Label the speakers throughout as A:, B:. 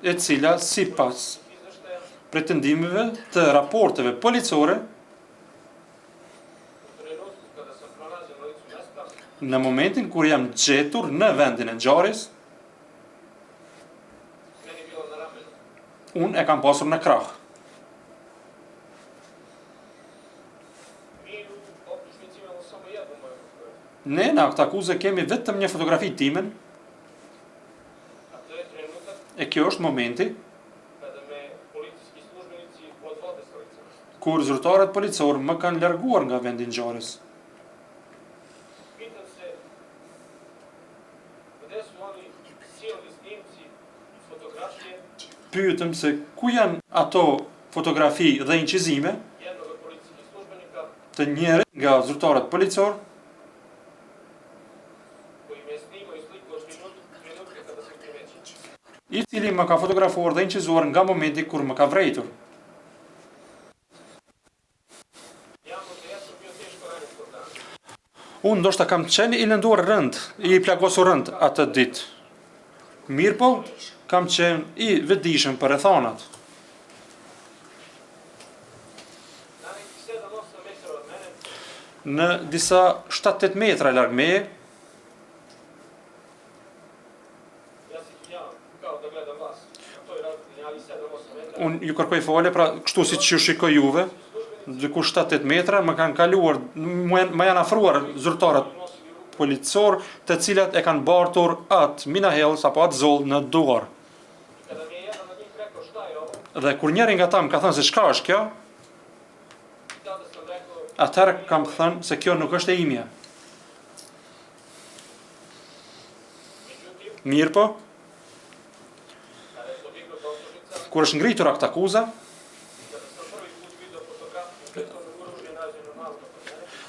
A: e cila sipas pretendimeve të raporteve policore në momentin kur jam gjetur në vendin e ngjarjes, unë e kam pasur në krah. Ne në këtë akuzë kemi vetëm një fotografi timen, e kjo është momenti kur zyrtarët policorë më kanë larguar nga vendi i ngjarjes. Pyetëm se ku janë ato fotografi dhe incizime të njërit nga zyrtarët policor i cili më ka fotografuar dhe incizuar nga momenti kur më ka vrejtur. Unë ndoshta kam qenë i lënduar rënd, i plagosur rënd atë ditë. Mirë po, kam qenë i vetëdijshëm për rrethanat. Në disa 7-8 metra larg meje, unë ju kërkoj falje, pra kështu si që ju shikoj juve, diku 7-8 metra, më kanë kaluar, më janë afruar zyrtarët policor, të cilat e kanë bartur atë minahell apo atë zoll në duar. Dhe kur njëri nga ta më ka thënë se çka është kjo, atëherë kam thënë se kjo nuk është e imja. Mirë po, kur është ngritur akt akuza,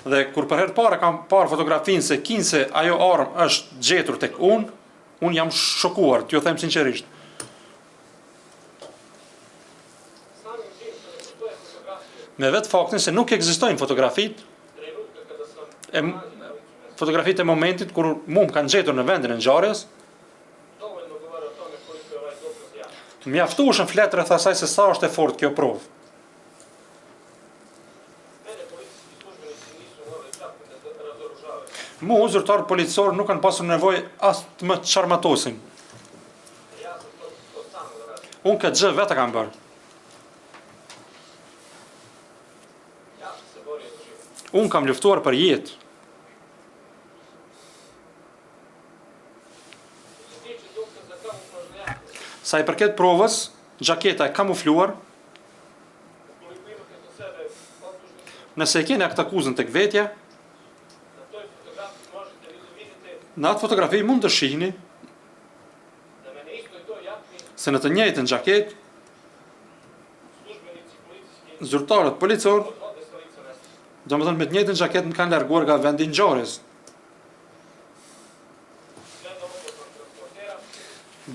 A: dhe kur për herë të parë kam parë fotografinë se kinse ajo armë është gjetur tek unë jam shokuar, t'ju them sinqerisht. Me vetë faktin se nuk ekzistojnë fotografitë e momentit kur mu më kanë gjetur në vendin e ngjarjes, mjaftueshëm flet rreth asaj se sa është e fortë kjo provë. Mu, zyrtarët policor nuk kanë pasur nevojë as të më çarmatosin. Unë këtë gjë vetë kam bërë. Unë kam luftuar për jetë. Sa i përket provës, xhaketa e kamufluar, nëse e keni këtë akuzën tek vetja, në atë fotografi mund të shihni se në të njëjtën xhaketë zyrtarët policor, domethënë me të njëjtën xhaketë më kanë larguar nga vendi i ngjarjes.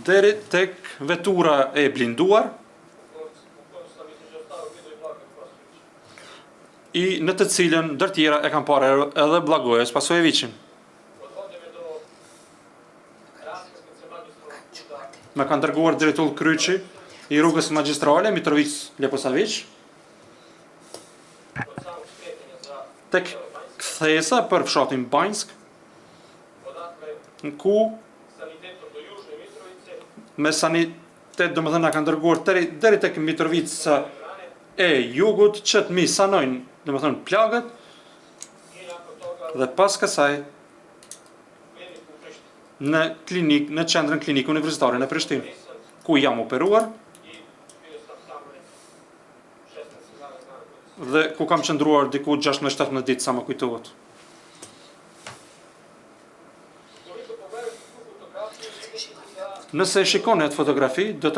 A: Deri tek vetura e blinduar, i në të cilën ndër tjera e kanë parë edhe Blagoja Spasojevićin. Më kanë dërguar drejtull kryqi i rrugës magjistrale Mitrovic Leposavić, tek kthesa për fshatin Banjsk, ku me sanitet domethënë na kanë dërguar deri tek Mitrovica e jugut që të mi sanojnë domethënë plagët, dhe pas kësaj në qendrën klinikë universitare në Prishtinë, ku jam operuar dhe ku kam qëndruar diku 16-17 ditë sa më kujtohet. Nëse shikoni atë fotografi, do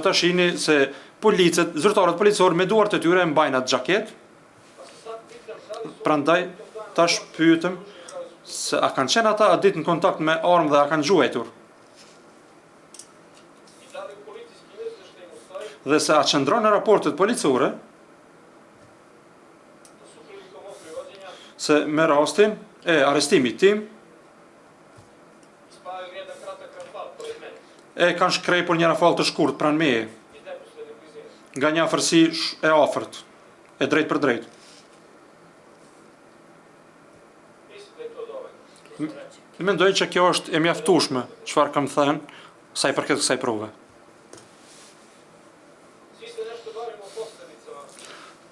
A: ta shihni se zyrtarët policor me duart e tyre mbajnë atë xhaketë. Prandaj tash pyetëm se a kanë qenë ata atë ditë në kontakt me armë dhe a kanë gjuajtur. Dhe se a qëndron në raportet policore se me rastin e arrestimit tim E kanë shkrepur një rafal të shkurt pranë meje, nga një afërsi e afërt, e drejt për drejt. Mendoj që kjo është e mjaftueshme, çfarë kam thënë, sa i përket kësaj prove.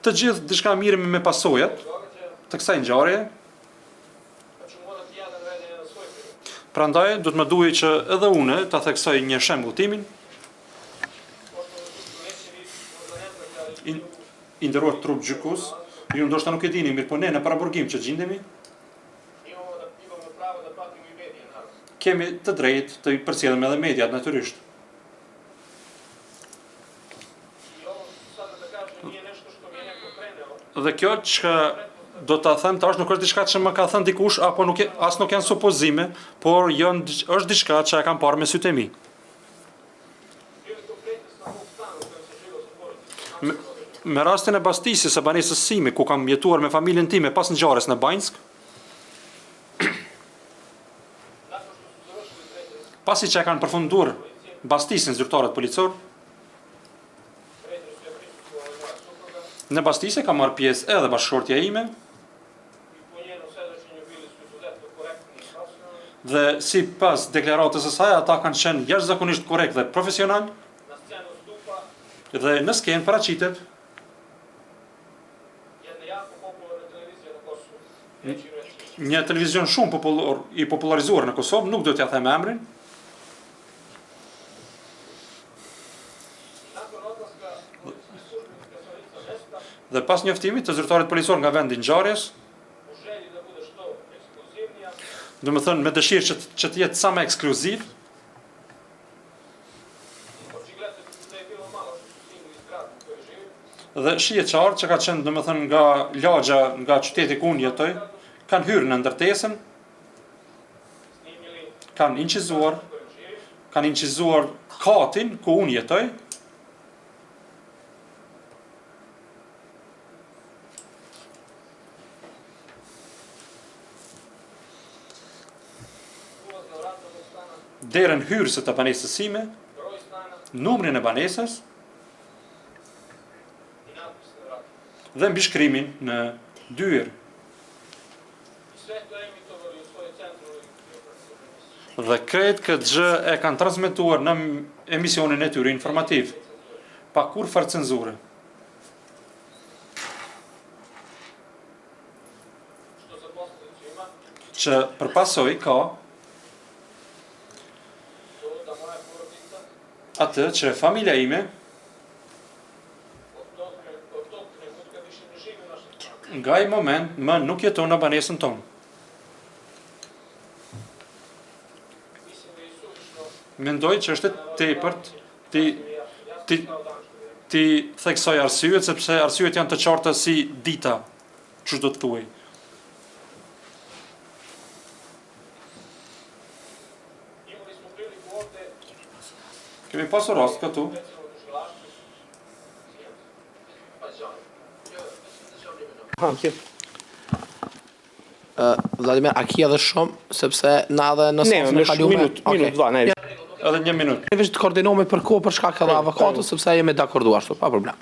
A: Të gjithë diçka mirë me pasojat të kësaj ngjarjeje. Prandaj do të më duhej që edhe unë ta theksoj një shembull timin. I nderuar trup gjykus, ju ndoshta nuk e dini, mirë po ne në paraburgim që gjendemi, kemi të drejtë të i përcjellim edhe mediat natyrisht. Dhe kjo që do ta them tash nuk është diçka që më ka thënë dikush apo as nuk janë supozime, por është diçka që e kam parë me sytë e mi. Me rastin e bastisjes së banesës sime, ku kam jetuar me familjen time pas ngjarjes në Banjsk, pasi që e kanë përfunduar bastisjen zyrtarët policor, në bastisje ka marrë pjesë edhe bashkëshortja ime, dhe si pas deklaratës së saj, ata kanë qenë jashtëzakonisht korrekt dhe profesional, dhe në skenë paraqitet një televizion shumë i popularizuar në Kosovë, nuk do t'ja them emrin, dhe pas njoftimit të zyrtarit policor nga vendi i ngjarjes, do të thënë me dëshirë që të jetë sa më ekskluziv, dhe shije qartë që ka qenë, do të thënë, nga lagja, nga qyteti ku unë jetoj, kanë hyrë në ndërtesën, kanë incizuar katin ku unë jetoj, derën hyrëse të banesës sime, numrin e banesës, dhe mbishkrimin në dyer. Dhe krejt këtë gjë e kanë transmetuar në emisionin e tyre informativ, pa kur farë cenzure. Që përpasoj ka atë që familja ime nga i moment më nuk jeton në banesën tonë. Mendoj që është tepërt ti theksoj arsyet, sepse arsyet janë të qarta si dita, që do të thuaj. Kemi pasur rast këtu.
B: Vladimir, a ki edhe shumë, sepse na edhe në sasën e kalume...
C: Minut,
A: Edhe një minut.
B: Ne veç të koordinohemi për kohë për shkak edhe avokatës, sepse jemi dakorduar ashtu, pa problem.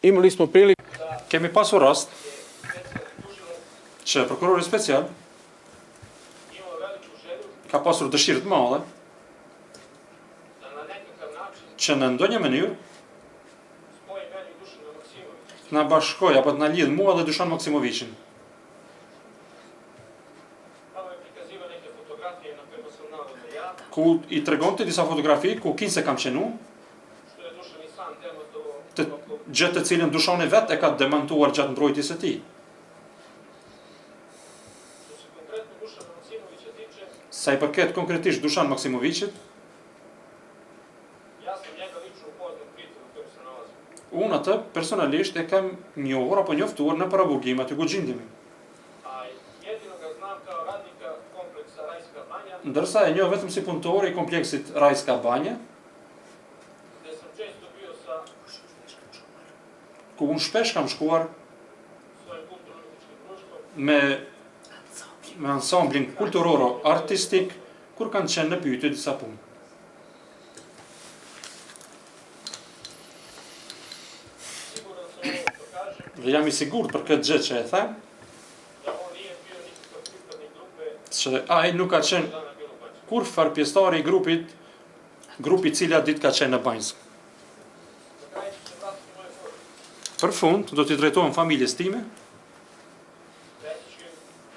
C: Imali smo priliku.
A: Kemi pasur rast që prokurori special ka pasur dëshirë të madhe që në ndonjë mënyrë të na bashkoj apo të na lidh mua dhe Dušan Maksimovićin. Ku i tregonte disa fotografi ku kinë se kam qenu, gjë të cilën Dušani vet e ka demantuar gjatë mbrojtjes së tij. Sa i përket konkretisht Dušan Maksimovićit, unë atë personalisht e kam njohur apo njoftuar në paraburgim aty ku gjendemi. Ndërsa e njoh vetëm si punëtor i kompleksit Rajska Banja, ku unë shpesh kam shkuar me me ansamblin kulturoro-artistik kur kanë qenë në pyetje disa punë. Dhe jam I sigurt për këtë gjë që e them, që ai nuk ka qenë kur farpjestari I grupi cila ditë ka qenë në Banjsk. Për fund, do t'i drejtohem familjes time,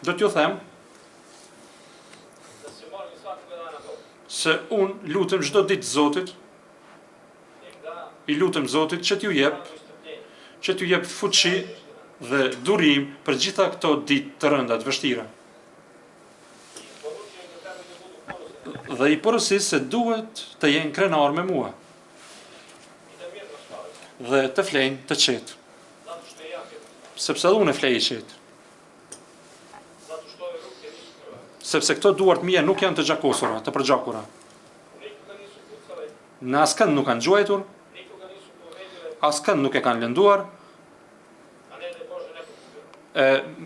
A: do t'ju them se unë lutem çdo ditë Zotit, I lutem Zotit që t'ju jep fuqi dhe durim për gjitha këto ditë të rënda të vështira. Dhe I porosis se duhet të jenë krenar me mua. Dhe të flejnë të qetë. Sepse unë e flej I qetë. Sepse këto duart mia nuk janë të gjakosura, të përgjakura. Në askënd nuk kanë gjuajtur, askënd nuk e kanë lënduar,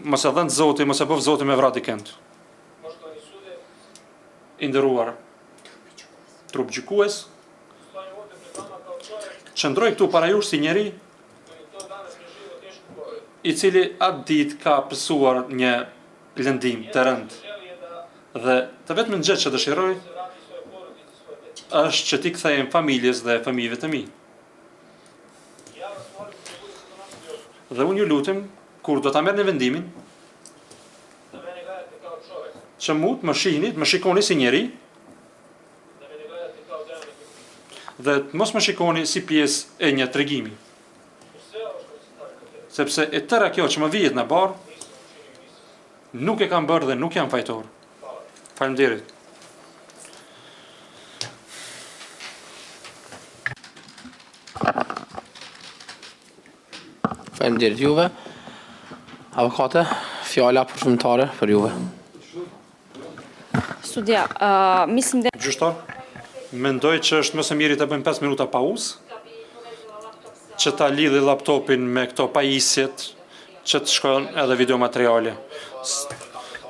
A: mos e dhënë Zoti, mos e bëv Zoti me vrati kënd. I nderuar trup gjykues, qëndroj këtu para jush si njeri I cili atë ditë ka pësuar një lëndim të rënd. Dhe të vetëm gjë që dëshiroj është që t'i kthejem familjes dhe fëmijëve të mi. Dhe unë ju lutem, kur do ta merrni vendimin, që më shihni, më shikoni si njeri, dhe mos më shikoni si pjesë e një tregimi. Sepse e tëra kjo që më vihet në barë, nuk e kam bërë dhe nuk jam fajtor. Faleminderit.
B: Faleminderit juve. Avokate, fjala përfundimtare për juve.
D: Sudja, mislim da...
A: Gjyqtar, mendoj që është më së miri të bëjmë 5 minuta pauzë, që ta lidhi laptopin me këto pajisjet, që të shkojnë edhe videomateriale.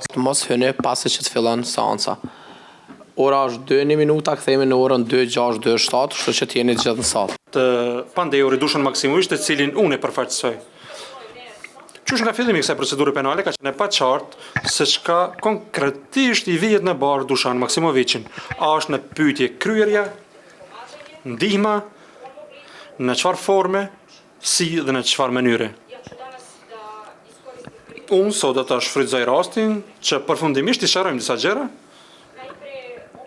B: Të mos hyni pasi që të fillon seanca. Ora është 2 minuta, kthehemi në orën 2:06:27, kështu që të jeni të gjithë në sallë.
A: Të pandehuri Dušan Maksimović, të cilin unë e përfaqësoj. Qysh nga fillimi I kësaj procedure penale ka qenë e paqartë se çka konkretisht I vihet në barë Dušan Maksimovićin. A është në pyetje kryerja, ndihma, në çfarë forme, si dhe në çfarë mënyre. Unë sot do ta shfrytëzoj rastin që përfundimisht I sqarojmë disa gjëra.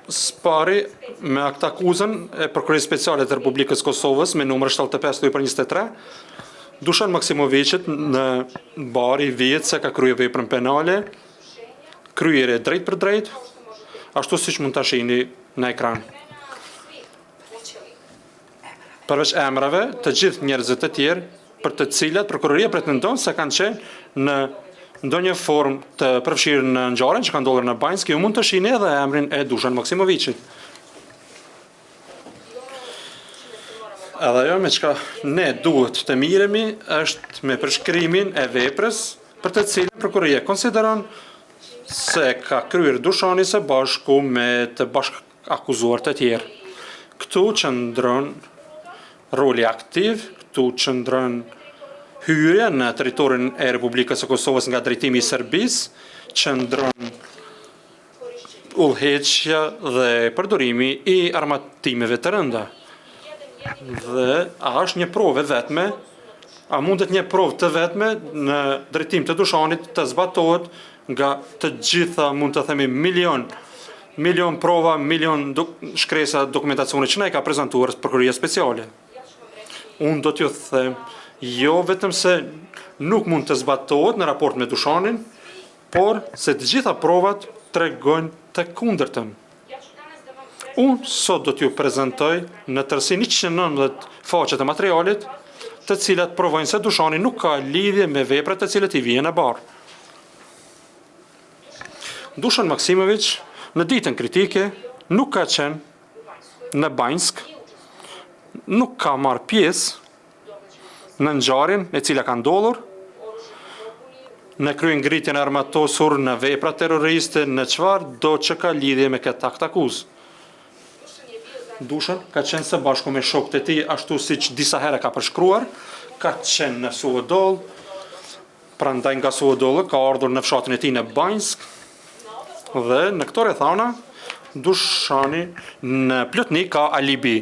A: Spari me akt akuzën e Prokurisë Speciale të Republikës Kosovës me numër 75/23, Dušan Maksimovićit në barë I vihet se ka kryer veprën penale, kryerje drejt për drejt, ashtu siç mund ta shihni në ekran. Përveç emrave, të gjithë njerëzit e tjerë për të cilat prokuroria pretendon se kanë qenë në ndonjë formë të përfshirë në ngjarjen që ka ndodhur në Banjsk, ju mund të shihni edhe emrin e Dušan Maksimovićit. Edhe ajo me çka ne duhet të miremi është me përshkrimin e veprës për të cilën prokuroria konsideron se ka kryer Dušani së bashku me të bashkë akuzuar të tjerë. Këtu qëndron roli aktiv, këtu qëndron hyrja në territorin e Republikës së Kosovës nga drejtimi I Serbisë, qëndron udhëheqja dhe përdorimi I armatimeve të rënda. Dhe a është një provë vetme, a mundet një provë të vetme në drejtim të Dušanit të zbatohet nga të gjitha, mund të themi, milion prova, milion shkresa dokumentacione që na I ka prezantuar Prokuroria Speciale. Unë do t'ju them, jo vetëm se nuk mund të zbatohet në raport me Dušanin, por se të gjitha provat tregojnë të kundërtën. Unë sot do t'ju prezentoj në tërësi 119 faqet e materialit, të cilat provojnë se Dušani nuk ka lidhje me veprat të cilat I vijnë në barë. Dušan Maksimović në ditën kritike nuk ka qenë në Banjsk, nuk ka marrë pjesë në ngjarjen e cila ka ndodhur, në krye ngritjen e armatosur në vepra terroriste në çfarë do që ka lidhje me këtë akt akuzë. Dushën ka qenë së bashku me shokët e tij ashtu siç disa herë ka përshkruar, ka qenë në Suodol, prandaj nga Suodolli ka ardhur në fshatin e tij në Banjsk dhe në këto rrethana Dushani në plotni ka alibi.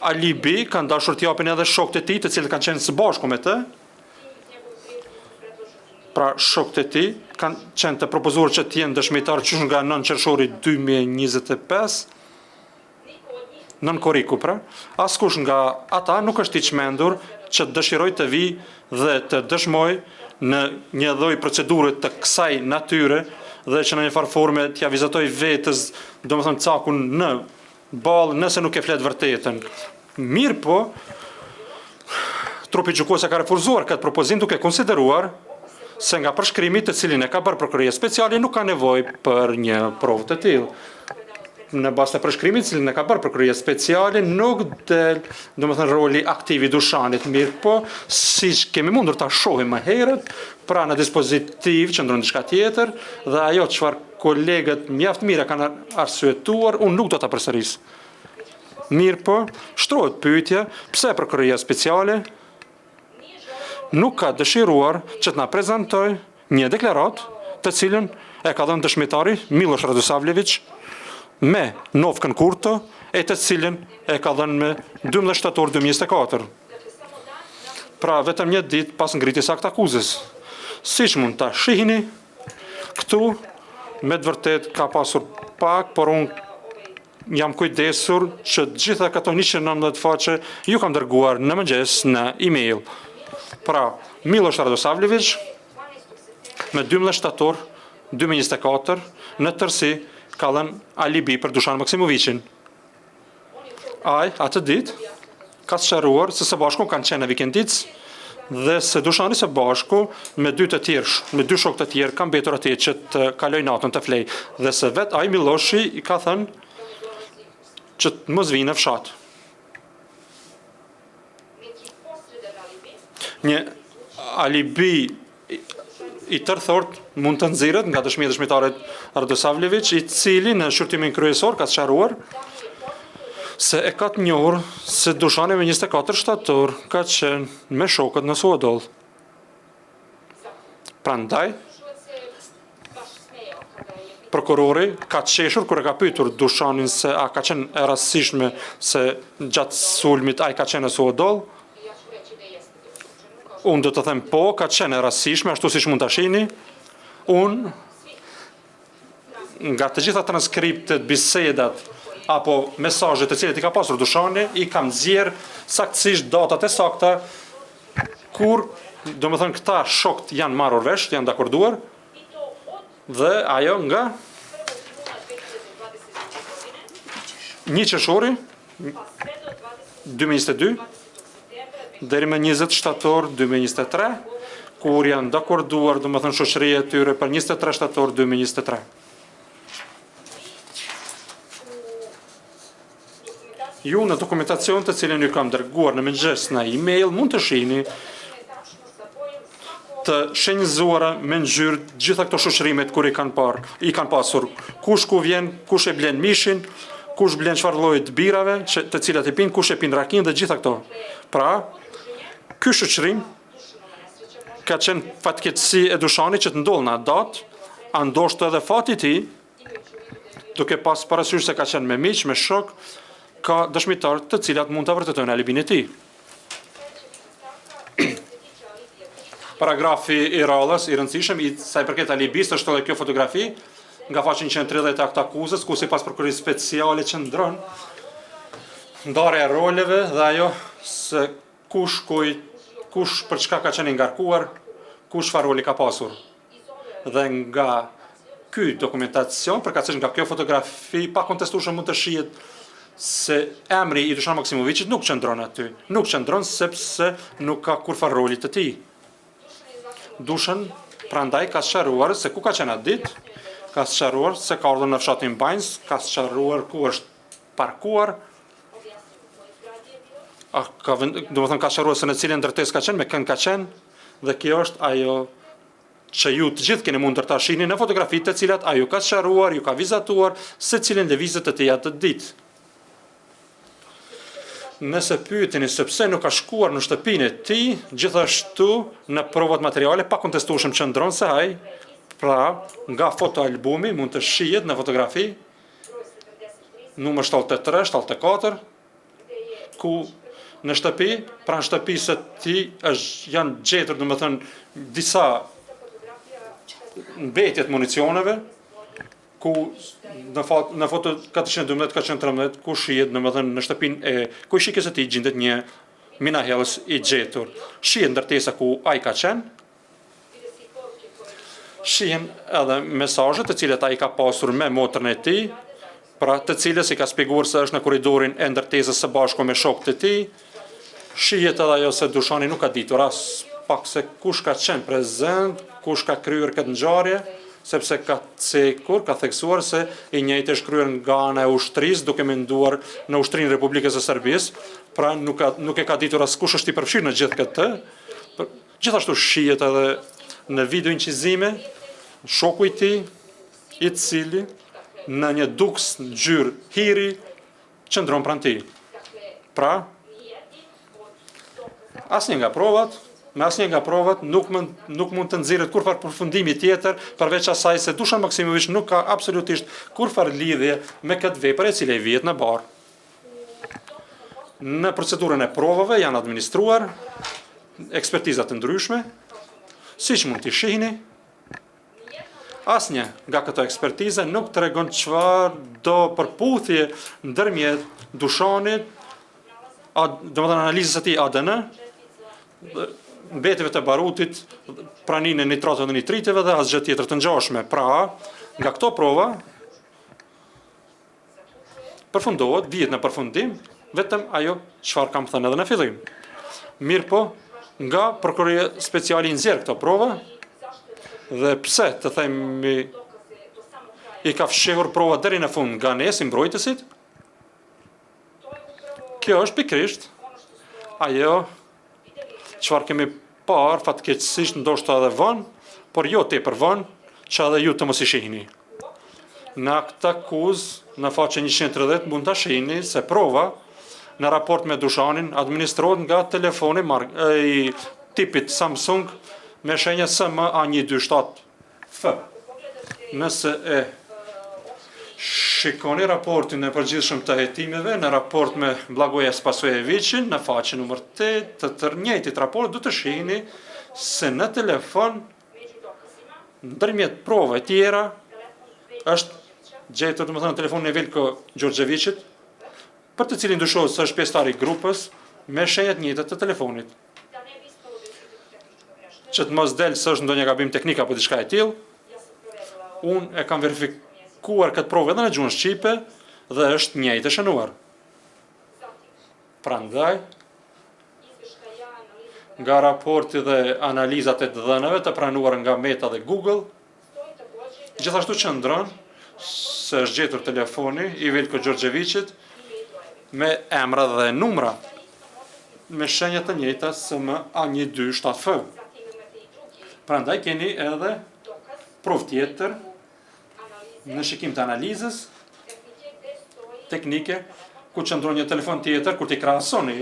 A: Alibi kanë dashur t'i japin edhe shokët e tij, të cilët kanë qenë së bashku me të. Pra shokët e tij kanë qenë të propozuar që të jenë dëshmitar qysh nga 9 qershori 2025. Nën koriku, pra, askush nga ata nuk është i çmendur që dëshiroj të vi dhe të dëshmoj në një lloj procedure të kësaj natyre dhe që në një farë forme t'ja vizatoj vetës, domethënë cakun në ballë nëse nuk e flet vërtetën. Mirë po, trupi gjykues ka refuzuar këtë propozim duke konsideruar se nga përshkrimi të cilin e ka bërë prokuroria speciale nuk ka nevojë për një provë të tillë. Në bazë të përshkrimit cilin e ka bërë prokuroria speciale nuk del, domethënë roli aktiv i Dushanit, mirë po, siç kemi mundur ta shohim më herët, pra në dispozitiv qëndron diçka tjetër dhe ajo çfarë kolegët mjaft mirë kanë arsyetuar, unë nuk do ta përsëris. Mirë po, shtrohet pyetja pse prokuroria speciale nuk ka dëshiruar që të na prezantoj një deklaratë të cilën e ka dhënë dëshmitari Miloš Radosavljević me Novkën Kurto, e të cilën e ka dhënë me 12 shtator 2024. Pra vetëm një ditë pas ngritjes së akt akuzës. Siç mund ta shihni, këtu me të vërtet ka pasur pak, por unë jam kujdesur që gjitha këto 119 faqe ju kam dërguar në mëngjes në email. Pra, Miloš Radosavljević me 12 shtator 2024 në tërsi ka dhënë alibi për Dušan Maksimovićin. Ai, atë ditë, ka sqaruar se së bashku kanë qenë në vikendic dhe se Dušani së bashku me dy shokë të tjerë kanë mbetur atje që të kalojnë natën të flej dhe se vet ai Miloshi i ka thënë që të mos vinë në fshat. Një alibi i tërthort mund të nxirret nga dëshmitarit Radosavljević, i cili në shërtimin kryesor ka sqaruar se e ka të njohur se Dušani me 24 shtator ka qenë me shokët në Suodol. Prandaj, prokurori ka qeshur kur e ka pyetur Dušanin se a ka qenë e rastësishme se gjatë sulmit ai ka qenë në Suodol. Unë do të them po, ka qenë e rastësishme, ashtu siç mund ta shihni. Unë nga të gjitha transkriptet, bisedat apo mesazhet të cilat i ka pasur Dušani, i kam nxjerr saktësisht datat e sakta kur, domethënë këta shokët janë marrur vesh, janë dakorduar dhe ajo nga 1 qershori 2022 deri me 20 shtator 2023, kur janë dakorduar, domethënë shoqëria e tyre për 23 shtator 2023. Ju në dokumentacion të cilën ju kam dërguar në mëngjes në email mund të shihni të shenjëzuara me ngjyrë gjitha këto shoqërimet kur i kanë pasur. Kush ku vjen, kush e blen mishin, kush blen çfarë lloji të birave, të cilat e pin, kush e pin rakin dhe gjitha këto. Pra, ky shoqërim ka qenë fatkeqësi e Dušanit që të ndodhë në atë datë, a ndoshta edhe fati i tij, duke pas parasysh se ka qenë me miq, me shok, ka dëshmitar të cilat mund ta vërtetojnë alibin e tij. Paragrafi i radhës i rëndësishëm i sa i përket alibis është edhe kjo fotografi nga faqja 130 e akt akuzës, ku sipas prokurorisë speciale qëndron ndarja e roleve dhe ajo se kush për çka ka qenë ngarkuar, kush çfarë roli ka pasur. Dhe nga ky dokumentacion, përkatësisht nga kjo fotografi, pa kontestueshëm mund të shihet se emri i Dušan Maksimovićit nuk qëndron aty. Nuk qëndron sepse nuk ka kurfar roli të tij. Dušan prandaj ka sqaruar se ku ka qenë atë ditë, ka sqaruar se ka ardhur në fshatin Banjsk, ka sqaruar ku është parkuar, domethënë ka sqaruar se në cilën ndërtesë ka qenë, me kënd ka qenë, dhe kjo është ajo që ju të gjithë keni mund të ta shihni në fotografitë të cilat ajo ka sqaruar, ju ka vizatuar se cilën lëvizje të tija të ditë. Nëse pyeteni se pse nuk ka shkuar në shtëpinë e tij, gjithashtu në provat materiale pa kontestueshëm qëndron se ai, pra nga fotoalbumi mund të shihet në fotografi numër 73, 74, ku në shtëpi, pranë shtëpisë së tij janë gjetur, domethënë, disa mbetje të municioneve, ku në foto 412-413 ku shihet, domethënë në shtëpinë e ku shikës së tij gjendet një minahellës i gjetur. Shihet ndërtesa ku ai ka qenë. Shihen edhe mesazhet të cilat ai ka pasur me motrën e tij, pra të cilës i ka shpjeguar se është në korridorin e ndërtesës së bashku me shokët e tij. Shihet edhe ajo se Dushani nuk ka ditur as pak se kush ka qenë prezent, kush ka kryer këtë ngjarje, sepse ka cekur, ka theksuar se i njëjti është kryer nga ana e ushtrisë, duke menduar në Ushtrinë e Republikës së Serbisë, pra nuk e ka ditur as kush është i përfshirë në gjithë këtë. Gjithashtu shihet edhe në video incizime shoku i tij, i cili në një duks ngjyrë hiri qëndron pranë tij. Pra, me asnjë nga provat nuk mund të nxirret kurfar përfundimi tjetër përveç asaj se Dušan Maksimović nuk ka absolutisht kurfar lidhje me këtë vepër e cila i vihet në barë. Në procedurën e provave janë administruar ekspertiza të ndryshme, siç mund t'i shihni. Asnjë nga këto ekspertiza nuk tregon çfarë do përputhje ndërmjet Dušanit, domethënë analizës së tij ADN, mbetjeve të barutit, praninë e nitratë dhe nitriteve dhe asgjë tjetër të ngjashme. Pra, nga këto prova përfundohet, vihet në përfundim vetëm ajo çfarë kam thënë edhe në fillim. Mirë po, nga prokuroria speciale i nxjerr këto prova dhe pse të themi i ka fshehur prova deri në fund nga ne si mbrojtësit. Kjo është pikërisht ajo çfarë kemi parë fatkeqësisht ndoshta edhe vonë, por jo tepër vonë, që edhe ju të mos i shihni. Në këtë akuzë, në faqe 130 mund ta shihni se prova në raport me Dushanin administrohet nga telefoni i tipit Samsung me shenja SMA127F. Nëse e shikoni raportin e përgjithshëm të hetimeve në raport me Blagoja Spasojevićin në faqe numër 8 të tërnjëjtit raport, do të shihni se në telefon ndërmjet prove tjera është gjetur, domethënë, telefonin e Veljko Đorđevićit, për të cilin dyshohet se është pjesëtar i grupës me shenjat njëjta të telefonit. Që të mos del se është ndonjë gabim teknik apo diçka e tillë, unë e kam verifikuar këtë provë edhe në gjuhën shqipe dhe është njëjtë e shënuar. Prandaj, nga raporti dhe analizat e të dhënave të pranuar nga Meta dhe Google, gjithashtu qëndron se është gjetur telefoni i Veljko Đorđevićit me emra dhe numra me shenjat të njëjta SMA127F. Prandaj keni edhe provë tjetër në shikim të analizës teknike, ku qëndron një telefon tjetër, kur t'i krahasoni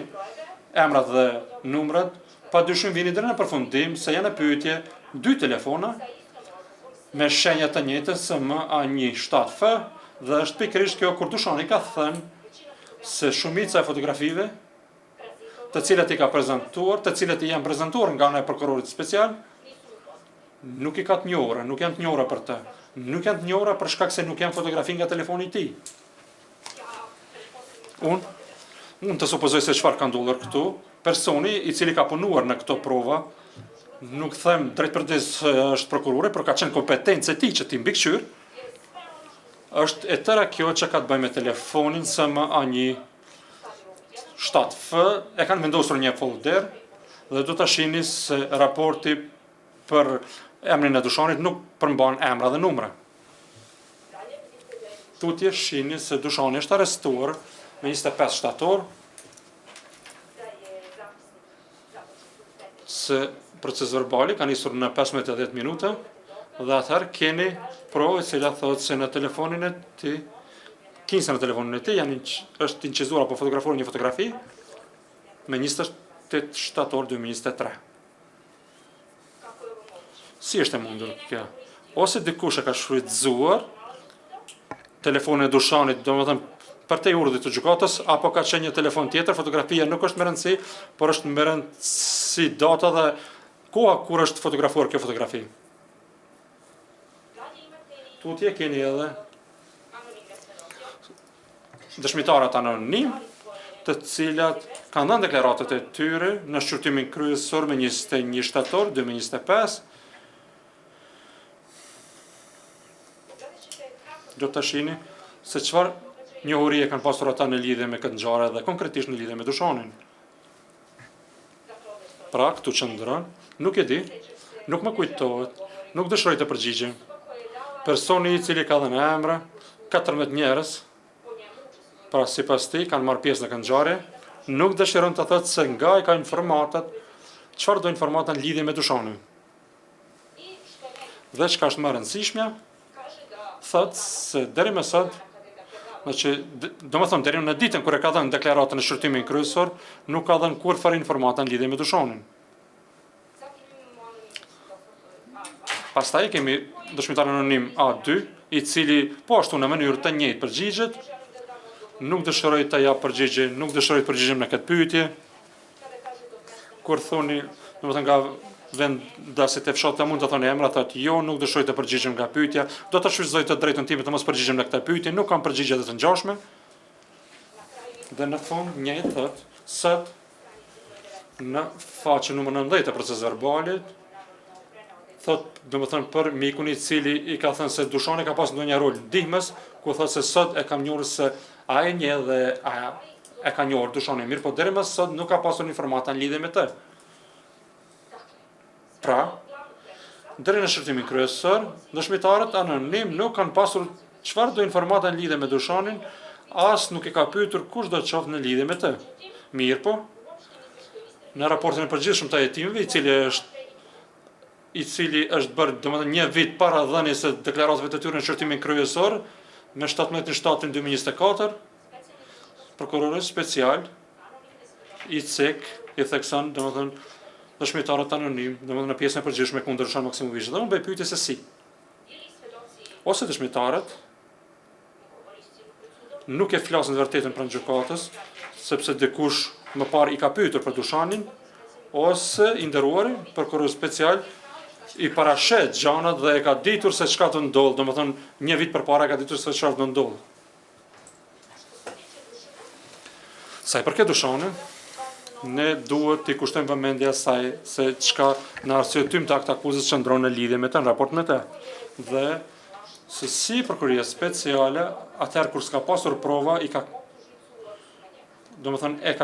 A: emrat dhe numrat, padyshim vini deri në përfundim se janë në pyetje dy telefona me shenja të njëjta SMA127F dhe është pikërisht kjo kur Dushani ka thënë se shumica e fotografive të cilat i ka prezantuar, të cilat i janë prezantuar nga ana e prokurorit special, nuk i ka të njohura, nuk janë të njohura për të. Nuk janë të njohura për shkak se nuk janë fotografi nga telefoni i tij. Unë të supozoj se çfarë ka ndodhur këtu, personi i cili ka punuar në këto prova, nuk them drejt për drejt është prokurore, por ka qenë kompetencë e tij që ti mbikëqyr, është e tëra kjo që ka të bëjë me telefonin SMA127F, e kanë vendosur një folder dhe do ta shihni se raporti për emrin e Dushanit nuk përmban emra dhe numra. Tutje shihni se Dushani është arrestuar me 25 shtator, se proces verbali ka nisur në 15-10 minuta dhe atëherë keni provë e cila thotë se në telefonin e ti, 15 në telefonin e ti, është inqizuar apo fotografuar një fotografi me 28 shtator 2023. Si është e mundur kjo? Ose dikush e ka shfrytzuar telefonin e Dushanit, domethënë për te urdhit të gjykatës, apo ka qenë një telefon tjetër, fotografia nuk është më rëndësi, por është më rëndësi data dhe koha kur është fotografuar kjo fotografi. Tutje keni edhe dëshmitarët anonim, të cilat kanë dhënë deklaratat e tyre në shqyrtimin kryesor me 21 shtator 2025. Do të shihni se çfarë njohuri e kanë pasur ata në lidhje me këtë ngjarje dhe konkretisht në lidhje me Dushanin. Pra, këtu qëndron, nuk e di, nuk më kujtohet, nuk dëshiroj të përgjigjem. Personi i cili ka dhënë emra, 14 njerëz, pra sipas tij kanë marrë pjesë në këtë ngjarje, nuk dëshiron të thotë se nga i ka informatat, çfarë do informata në lidhje me Dushanin. Dhe çka është më e rëndësishmja, thotë se deri më sot, domethënë deri në ditën kur e ka dhënë deklaratën në shqyrtimin kryesor, nuk ka dhënë kurrë informata në lidhje me Dushanin. Pastaj kemi dëshmitarin anonim A2, i cili po ashtu në mënyrë të njëjtë përgjigjet, nuk dëshiroj të jap përgjigje, nuk dëshiroj të përgjigjem në këtë pyetje. Kur thoni, domethënë nga vendasit e fshatit mund të thonë emra, thotë jo, nuk dëshiroj të përgjigjem nga pyetja, do të shfrytëzoj të drejtën time të mos përgjigjem në këtë pyetje, nuk kam përgjigje të ngjashme. Dhe në fund njëjtë thotë, sot në faqen numër 19 të procesit verbalit, thotë, domethënë për mikun i cili i ka thënë se Dushani ka pasur ndonjë rol ndihmës, ku thotë se sot e kam njohur se a e njeh dhe a e ka njohur Dushani mirë, por deri më sot nuk ka pasur informata në lidhje me të. Pra, deri në shqyrtimin kryesor, dëshmitarët anonim nuk kanë pasur çfarë do informata në lidhje me Dushanin, as nuk e ka pyetur kush do të qoftë në lidhje me të. Mirë po, në raportin e përgjithshëm të hetimeve, i cili është bërë domethënë një vit para dhënies së deklaratave të tyre në shqyrtimin kryesor, me 17/7/2024, prokurori special i CEK i thekson domethënë dëshmitarët anonim, domethënë në pjesën e përgjithshme kundër Dushan Maksimović. Dhe unë bëj pyetje se si. Ose dëshmitarët nuk e flasin të vërtetën pranë gjykatës, sepse dikush më parë i ka pyetur për Dushanin, ose i nderuari prokuror special i parashet gjanat dhe e ka ditur se çka të ndodh, domethënë një vit përpara ka ditur se çfarë do ndodh. Sa i përket Dushanit, ne duhet t'i kushtojmë vëmendje asaj se çka në arsyetim të akt akuzës qëndron në lidhje me të, në raport me të. Dhe se si prokuroria speciale, atëherë kur s'ka pasur prova, e ka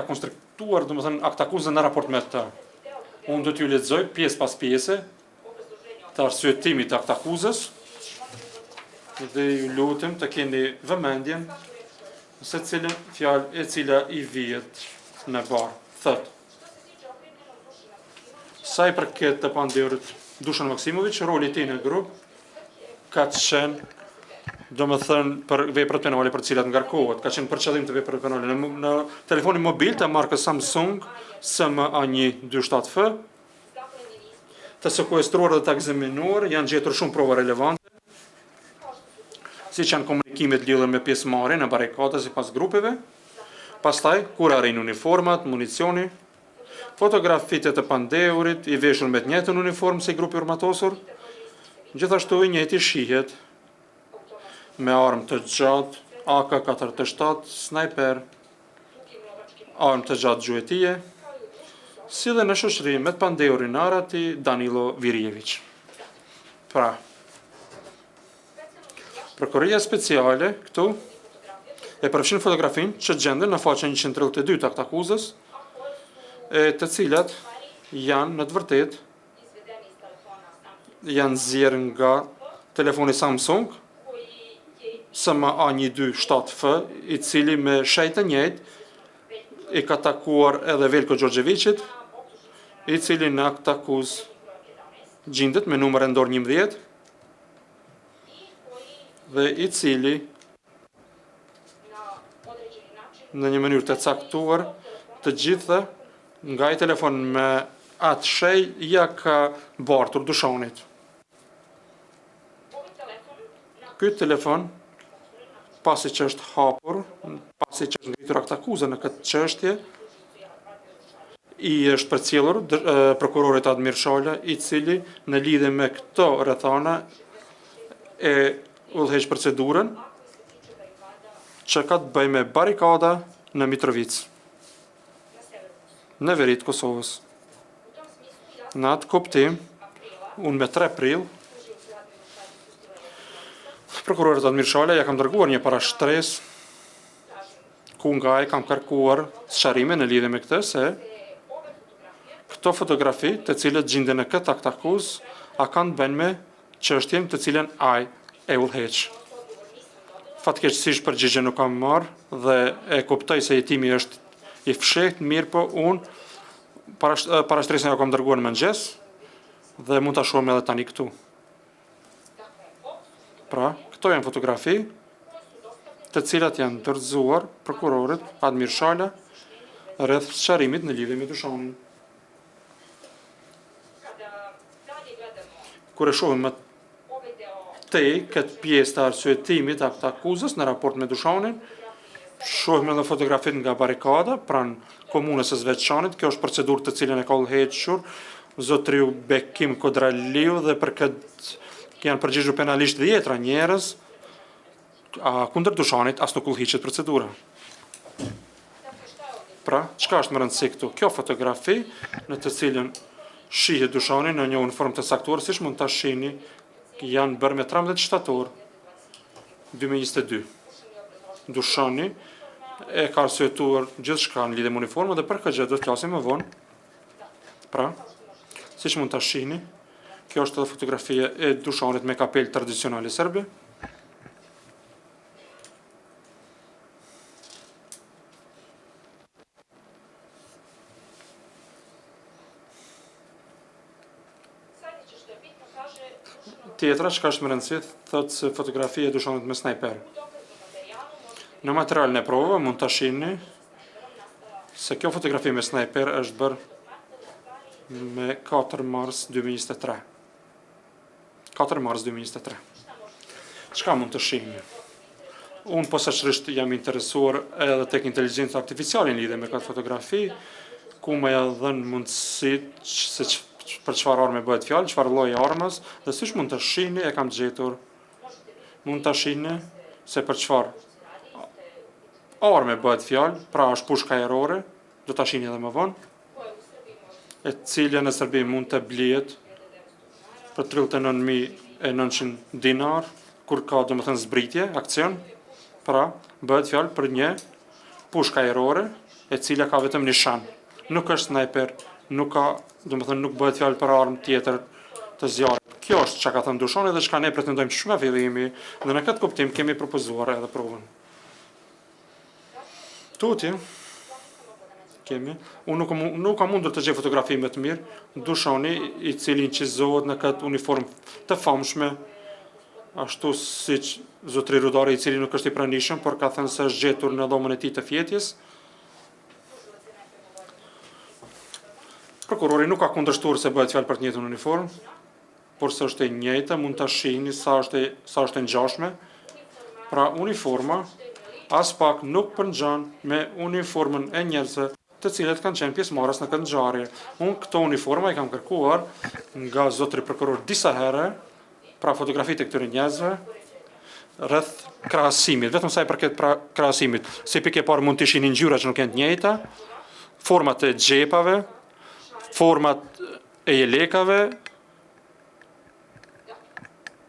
A: konstruktuar akt akuzën në raport me të. Unë do t'ju lexoj pjesë pas pjese të arsyetimit të akt akuzës dhe ju lutem të keni vëmendjen se cilën fjalë e cila i vihet në barë. Thot, sa i përket të pandehurit Dushan Maksimović, roli i tij në grup ka qenë domethënë për veprat penale për të cilat ngarkohet, ka qenë për qëllim të veprave penale në telefonin mobil të markës Samsung SM127F, të sekuestruar dhe të ekzaminuar janë gjetur shumë prova relevante, siç janë komunikimet lidhur me pjesëmarrjen në barrikade sipas grupeve, pastaj kurarin uniformat, municioni, fotografitë të pandehurit i veshur me të njëjtën uniformë si grupi urmatosur, gjithashtu i njëjti shihet me armë të gjatë, AK-47, sniper, armë të gjatë gjuetie, si dhe në shoqëri me të pandehurin Arati Danilo Virjević. Pra, prokuroria speciale këtu e përfshin fotografin që gjenden në faqen 132 të akt akuzës, të cilat janë në të vërtetë janë zjerë nga telefoni Samsung SMA127F, i cili me shejtë njëjtë i ka takuar edhe Veljko Đorđevićit, i cili në akt akuz gjindet me numër endor 11 dhe i cili në një mënyrë të caktuar të gjitha nga i telefon me atë shej ja ka bartur dyshonit. Ky telefon, pasi që është hapur, pasi që është ngritur akt akuza në këtë çështje, i është përcjellur prokurorit Admir Shala, i cili në lidhje me këto rrethana e udhëheq procedurën që ka të bëjë me barikada në Mitrovic, në veri të Kosovës. Në atë kuptim, unë me 3 prill, prokurorit Admir Shala ja kam dërguar një parashtresë ku nga e kam kërkuar sqarime në lidhje me këtë se këto fotografi të cilët gjenden në këtë akt akuz a kanë të bëjnë me çështjen të cilën ai e udhëheq. Fatkeqësisht përgjigje nuk kam marrë dhe e kuptoj se jetimi është i fshehtë, mirë po unë parashtresën ja kam dërguar në mëngjes dhe mund ta shohim edhe tani këtu. Pra, këto janë fotografi të cilat janë dorëzuar prokurorit Admir Shala rreth sqarimit në lidhje me dyshonin. Kur e shohim më tej këtë pjesë të arsyetimit të akuzës në raport me dyshonin, shohim edhe fotografit nga barikada pranë komunës së Zveçanit. Kjo është procedurë të cilën e ka udhëhequr zotriu Bekim Kodraliu dhe për këtë janë përgjigjur penalisht 10 njerëz, kundër dyshonit as nuk udhëhiqet procedura. Pra, çka është më rëndësi këtu? Kjo fotografi në të cilën shihet dyshoni në një uniformë të saktuar, siç mund ta shihni, janë bërë me 13 shtator 2022. Dyshoni e ka arsyetuar gjithçka në lidhje me uniformën dhe për këtë gjë do të flasim më vonë. Pra, siç mund ta shihni, kjo është edhe fotografia e dyshonit me kapelë tradicionale serbe. Tjetra, çka është më rëndësi, thotë se fotografia e dyshonit me snajper. Në materialin e provave mund ta shihni se kjo fotografi me snajper është bërë me 4 mars 2023. 4 mars 2023. Çka mund të shihni? Unë posaçërisht jam interesuar edhe tek inteligjenca artificiale në lidhje me këtë fotografi, ku më ja dhënë mundësi se për çfarë arme bëhet fjalë, çfarë lloji armës, dhe siç mund të shihni e kam gjetur. Mund ta shihni se për çfarë arme bëhet fjalë, pra është pushka erore, do ta shihni edhe më vonë, e cila në Serbi mund të blihet për 39.900 dinar, kur ka domethënë zbritje, aksion, pra bëhet fjalë për një pushka erore, e cila ka vetëm nishan. Nuk është sniper, nuk ka, domethënë nuk bëhet fjalë për armë tjetër të zjarrit. Kjo është çka ka thënë dyshoni dhe çka ne pretendojmë shumë nga fillimi, dhe në këtë kuptim kemi propozuar edhe provën. Tuti kemi. Unë nuk kam mundur të gjej fotografi më të mirë, dyshoni i cili incizohet në këtë uniformë të famshme, ashtu siç zotri Rudari, i cili nuk është i pranishëm, por ka thënë se është gjetur në dhomën e tij të fjetjes. Prokurori nuk ka kundërshtuar se bëhet fjalë për të njëjtën uniformë, por se është e njëjta, mund ta shihni sa është e ngjashme. Pra uniforma as pak nuk përngjan me uniformën e njerëzve të cilët kanë qenë pjesëmarrës në këtë ngjarje. Unë këto uniforma i kam kërkuar nga zotri prokuror disa herë, pra fotografitë e këtyre njerëzve rreth krahasimit, vetëm sa i përket krahasimit. Si pikë e parë mund të shihni ngjyra që nuk janë të njëjta, format e xhepave, format e jelekave.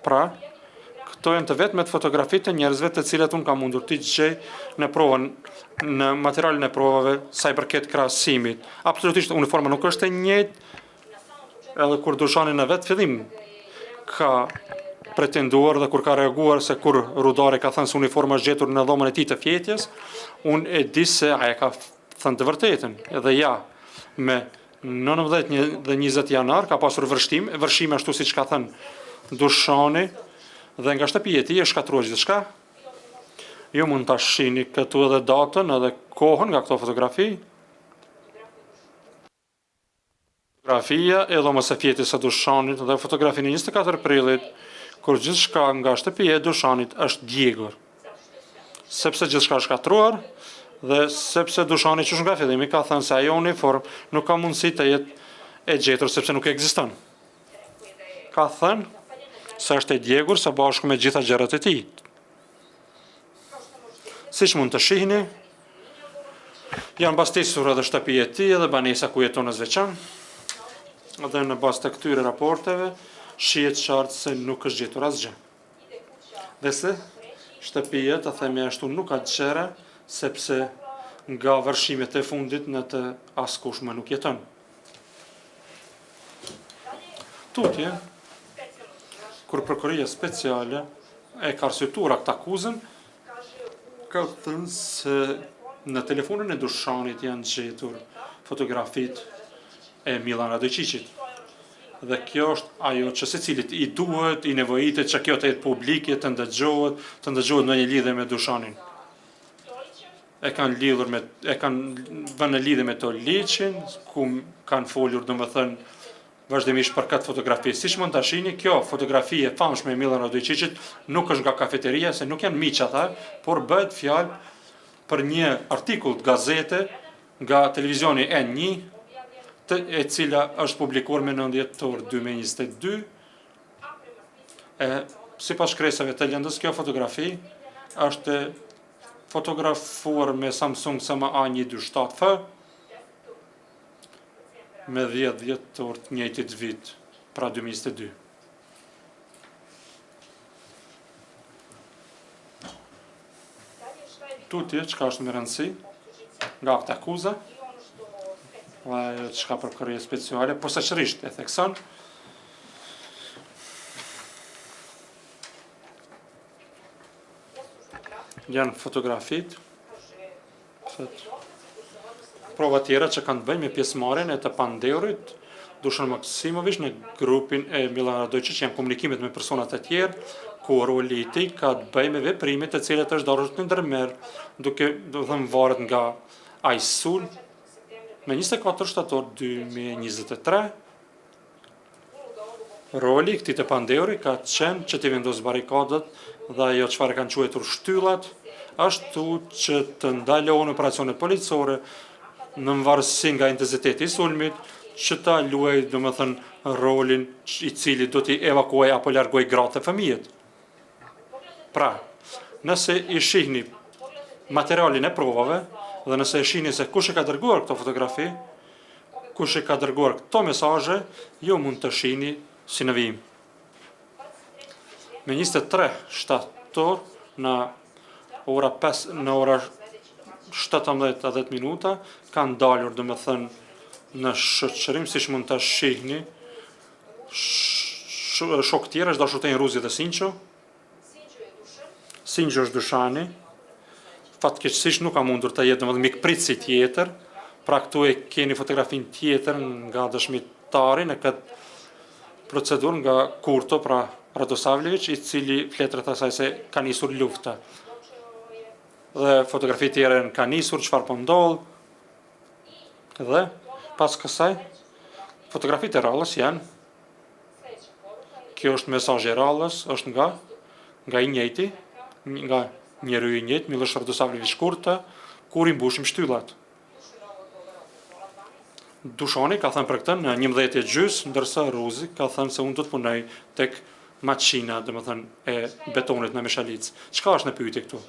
A: Pra, këto janë të vetmet fotografitë të njerëzve të cilat unë kam mundur t'i gjej në provën, në materialin e provave sa i përket krahasimit. Absolutisht uniforma nuk është e njëjtë, edhe kur dyshoni në vetë fillim ka pretenduar dhe kur ka reaguar se kur Rudari ka thënë se uniforma është gjetur në dhomën e tij të fjetjes, unë e di se ai ka thënë të vërtetën, edhe ja, me 19 dhe 20 janar ka pasur vërshime ashtu siç ka thënë Dushani dhe nga shtëpia e tij është shkatruar gjithçka. Ju mund ta shihni këtu edhe datën edhe kohën nga këto fotografi. Fotografia e dhomës së fjetës së Dushanit dhe fotografinë e 24 prillit, kur gjithçka nga shtëpia e Dushanit është djegur. Sepse gjithçka është shkatruar dhe sepse Dushani që nga fillimi ka thënë se ajo uniform nuk ka mundësi të jetë e gjetur sepse nuk ekziston. Ka thënë se është e djegur së bashku me gjitha gjërat e tij. Siç mund të shihni, janë mbastisur edhe shtëpia e tij edhe banesa ku jeton në veçan. Dhe në bazë të këtyre raporteve shihet qartë se nuk është gjetur asgjë. Dhe se shtëpia, të themi ashtu, nuk ka gjëra sepse nga vërshimet e fundit në të askush më nuk jeton. Tutje, kur prokuroria speciale e ka arsyetuar këtë akuzën, ka thënë se në telefonin e Dushanit janë gjetur fotografitë e Milan Radojčićit. Dhe kjo është ajo që secilit i duhet, i nevojitet që kjo të jetë publike, të ndëgjohet në një lidhje me Dushanin. E kanë vënë në lidhje me to liçin, ku kanë folur domethënë vazhdimisht për këtë fotografi. Siç mund ta shihni, kjo fotografi e famshme e Milan Radojčićit nuk është nga kafeteria, se nuk janë miq ata, por bëhet fjalë për një artikull të gazete nga televizioni N1, e cila është publikuar me 9 dhjetor 2022. Sipas shkresave të lëndës, kjo fotografi është fotografuar me Samsung SMA 127F me 10 dhjetor të njëjtit vit, pra 2022. Tutje, çka është më rëndësi nga këtë akuzë, dhe çka prokuroria speciale posaçërisht e thekson, janë fotografitë, prova tjera që kanë të bëjnë me pjesëmarrjen e të pandeurit Dušan Maksimović në grupin e Milan Radojčić, janë komunikimet me personat e tjerë, ku roli i tij ka të bëjë me veprimet të cilat është dashur të ndërmerr, duke varet nga ai sulm në 24 shtator 2023. Roli i këtij të pandeurit ka qenë që të vendos barrikadat dhe ajo çfarë kanë quajtur shtyllat, ashtu që të ndalohen operacionet policore në varësi nga intensiteti i sulmit, që ta luajë domethënë rolin i cili do t'i evakuoj apo largoj gratë e fëmijët. Pra, nëse i shihni materialin e provave dhe nëse e shihni se kush e ka dërguar këto fotografi, kush e ka dërguar këto mesazhe, ju mund të shihni si në vijim. Me 23 shtator në ora 17:10 minuta kanë dalur domethënë në shoqërim, siç mund ta shihni, shok tjerë është dashur të jenë Ruzi dhe Sinqo. Sinqo është Dushani. Fatkeqësisht nuk ka mundur të jetë domethënë mikpritësi tjetër. Pra këtu e keni fotografinë tjetër nga dëshmitari në këtë procedurë nga Kurto, pra Radosavljević, i cili flet rreth asaj se ka nisur lufta. Dhe fotografi tjera ka nisur, çfarë po ndodh. Dhe pas kësaj, fotografitë e rallës janë. Kjo është mesazhi i rallës, është nga i njëjti, nga njeriu i njëjtë, Miloš Radosavljević Kurta, kur i mbushim shtyllat. Dushani ka thënë për këtë në 11:30, ndërsa Ruzi ka thënë se unë do të punoj tek makina, domethënë e betonit në Meshalic. Çka është në pyetje këtu?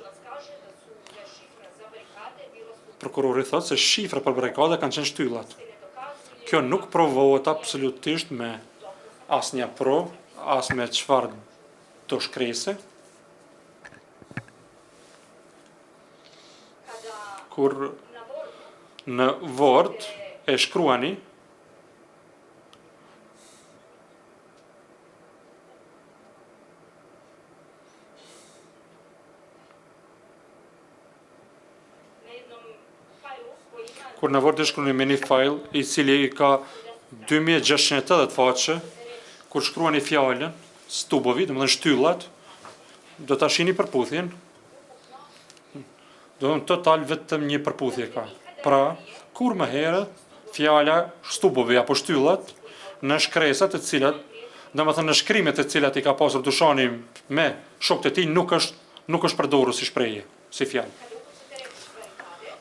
A: Prokurori thotë se shifra për barrikada kanë qenë shtyllat. Kjo nuk provohet absolutisht me asnjë provë, as me çfarë do shkrese. Kur në Word e shkruani kur në vërtet shkruani me një file i cili ka 2680 faqe, kur shkruani fjalën stubovi, domethënë shtyllat, do ta shihni përputhjen. Do në total vetëm një përputhje ka. Pra, kur më herët fjala stubovi apo shtyllat në shkresat të cilat, domethënë në shkrimet të cilat i ka pasur Dushani me shokët e tij nuk është përdorur si shprehje, si fjalë.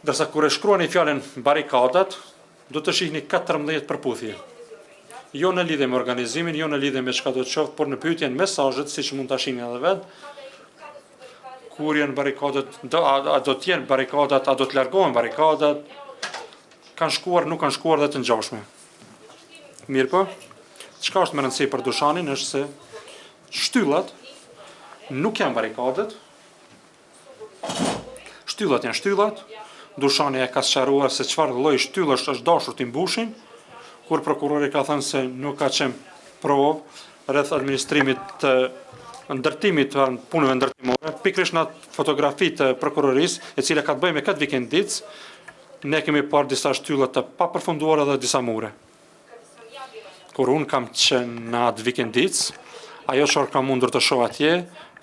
A: Dërsa kur e shkruani fjalën barikadat, do të shihni 14 përputhje. Jo në lidhje me organizimin, jo në lidhje me çka do të qoftë, por në pyetjen mesazhet, siç mund ta shihni edhe vetë, kur janë barikadat, a do të jenë barikadat, a do të largohen barikadat, kanë shkuar, nuk kanë shkuar dhe të ngjashme. Mirë po, çka është më rëndësi për Dushanin është se shtyllat nuk janë barikadet, shtyllat janë shtyllat, Dushani e ka sqaruar se çfarë lloj shtyllash është dashur t'i mbushin, kur prokurori ka thënë se nuk ka qenë provë rreth administrimit të ndërtimit të punëve ndërtimore, pikërisht në fotografi të prokurorisë, e cila ka të bëjë me këtë vikendic, ne kemi parë disa shtylla të papërfunduara dhe disa mure. Kur unë kam qenë në atë vikendic, ajo çfarë kam mundur të shoh atje,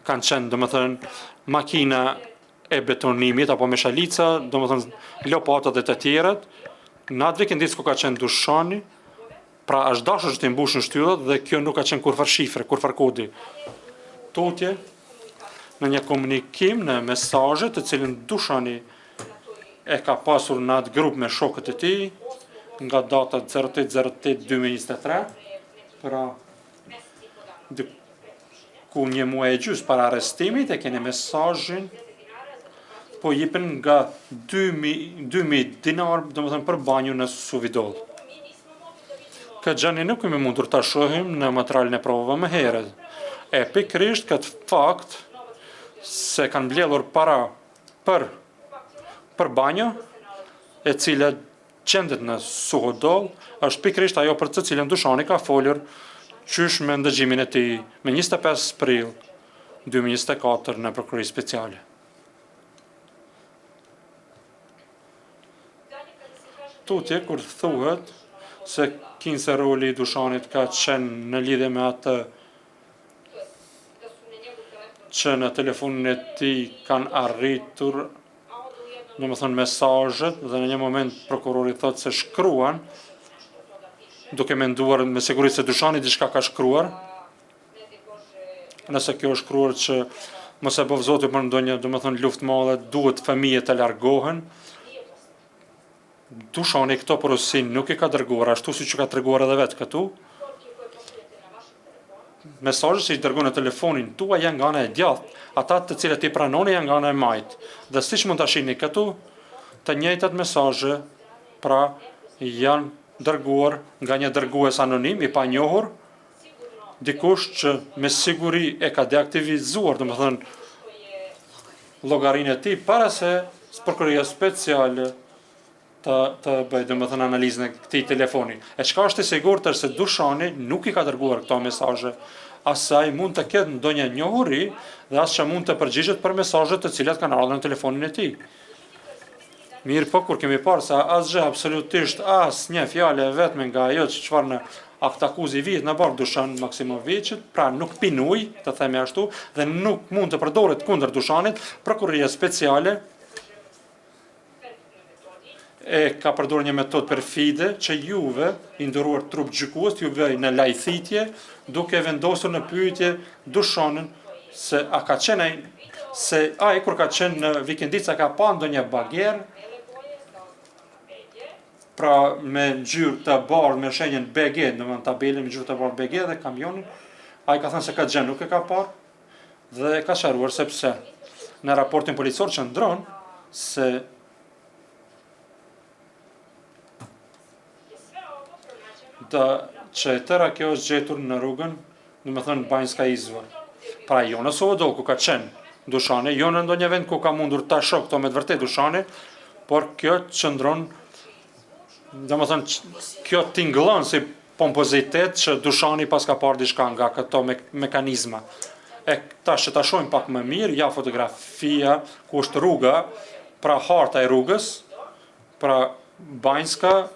A: kanë qenë domethënë makina e betonimit apo meshalica, domethënë lopatat e të tjerat, në atë vikendic ku ka qenë Dushani, pra është dashur që të mbushën shtyllat dhe kjo nuk ka qenë kurfar shifre, kurfar kodi. Tutje, në një komunikim, në mesazhe të cilin Dushani e ka pasur në atë grup me shokët e tij, nga data 08/08/2023, pra ku një muaj e gjysmë para arrestimit e keni mesazhin, po jipen nga 2000 dinar, domethënë për banjo në Suvidol. Këtë gjani nuk kemi mundur ta shohim në materialin e provave më herët. E pikërisht këtë fakt se kanë mbledhur para për banjo, e cila qendet në Suhodol, është pikërisht ajo për të cilën Dushani ka folur qysh me ndëgjimin e tij me 25 prill 2024 në prokurorisë speciale. Tutje kur thuhet se kinse roli i Dushanit ka qenë në lidhje me atë që në telefonin e tij kanë arritur, domethënë mesazhet, dhe në një moment prokurori thotë se shkruan, duke menduar me siguri se Dushani diçka ka shkruar. Nëse kjo është shkruar që mos e bëv Zoti për ndonjë, domethënë luftë madhe, duhet fëmijët të largohen. Dushani këto porosin nuk i ka dërguar ashtu siç ka treguar edhe vetë këtu. Mesazhet që i dërgon në telefonin tuaj janë nga ana e djathtë, ata të cilët i pranoni janë nga ana e majt. Dhe siç mund ta shihni këtu, të njëjtat mesazhe pra janë dërguar nga një dërgues anonim i panjohur, dikush që me siguri e ka deaktivizuar, domethënë llogarinë e tij para se prokuroria speciale të bëjë domethënë analizën e këtij telefoni. E çka është e sigurt është se Dushani nuk i ka dërguar këto mesazhe, asaj mund të ketë ndonjë njohuri dhe as që mund të përgjigjet për mesazhet të cilat kanë ardhur në telefonin e tij. Mirë po, kur kemi parë se asgjë absolutisht asnjë fjalë vetëm nga ajo çfarë në akt akuzi vihet në bark Dushan Maksimovićit, pra nuk pinuj, të themi ashtu, dhe nuk mund të përdoret kundër Dushanit, prokuroria speciale e ka përdorur një metodë perfide që juve, i nderuar trup gjykues, ju vëj në lajthitje, duke vendosur në pyetje Dushanin se a ka qenë ai, se ai kur ka qenë në vikendica ka pa ndonjë bager, pra me ngjyrë të bardhë me shenjën BG, domethënë tabelën me ngjyrë të bardhë BG dhe kamionin, ai ka thënë se këtë gjë nuk e ka parë dhe ka sqaruar sepse në raportin policor qëndron se që e tëra kjo është gjetur në rrugën, domethënë Banjska Izvor. Pra jo në Suhodol ku ka qenë Dushani, jo në ndonjë vend ku ka mundur ta shoh këto me të vërtetë Dushani, por kjo qëndron, domethënë kjo tingëllon si pompozitet që Dushani pas ka parë diçka nga këto mekanizma. E tash që ta shohim pak më mirë, ja fotografia ku është rruga, pra harta e rrugës, pra Banjska,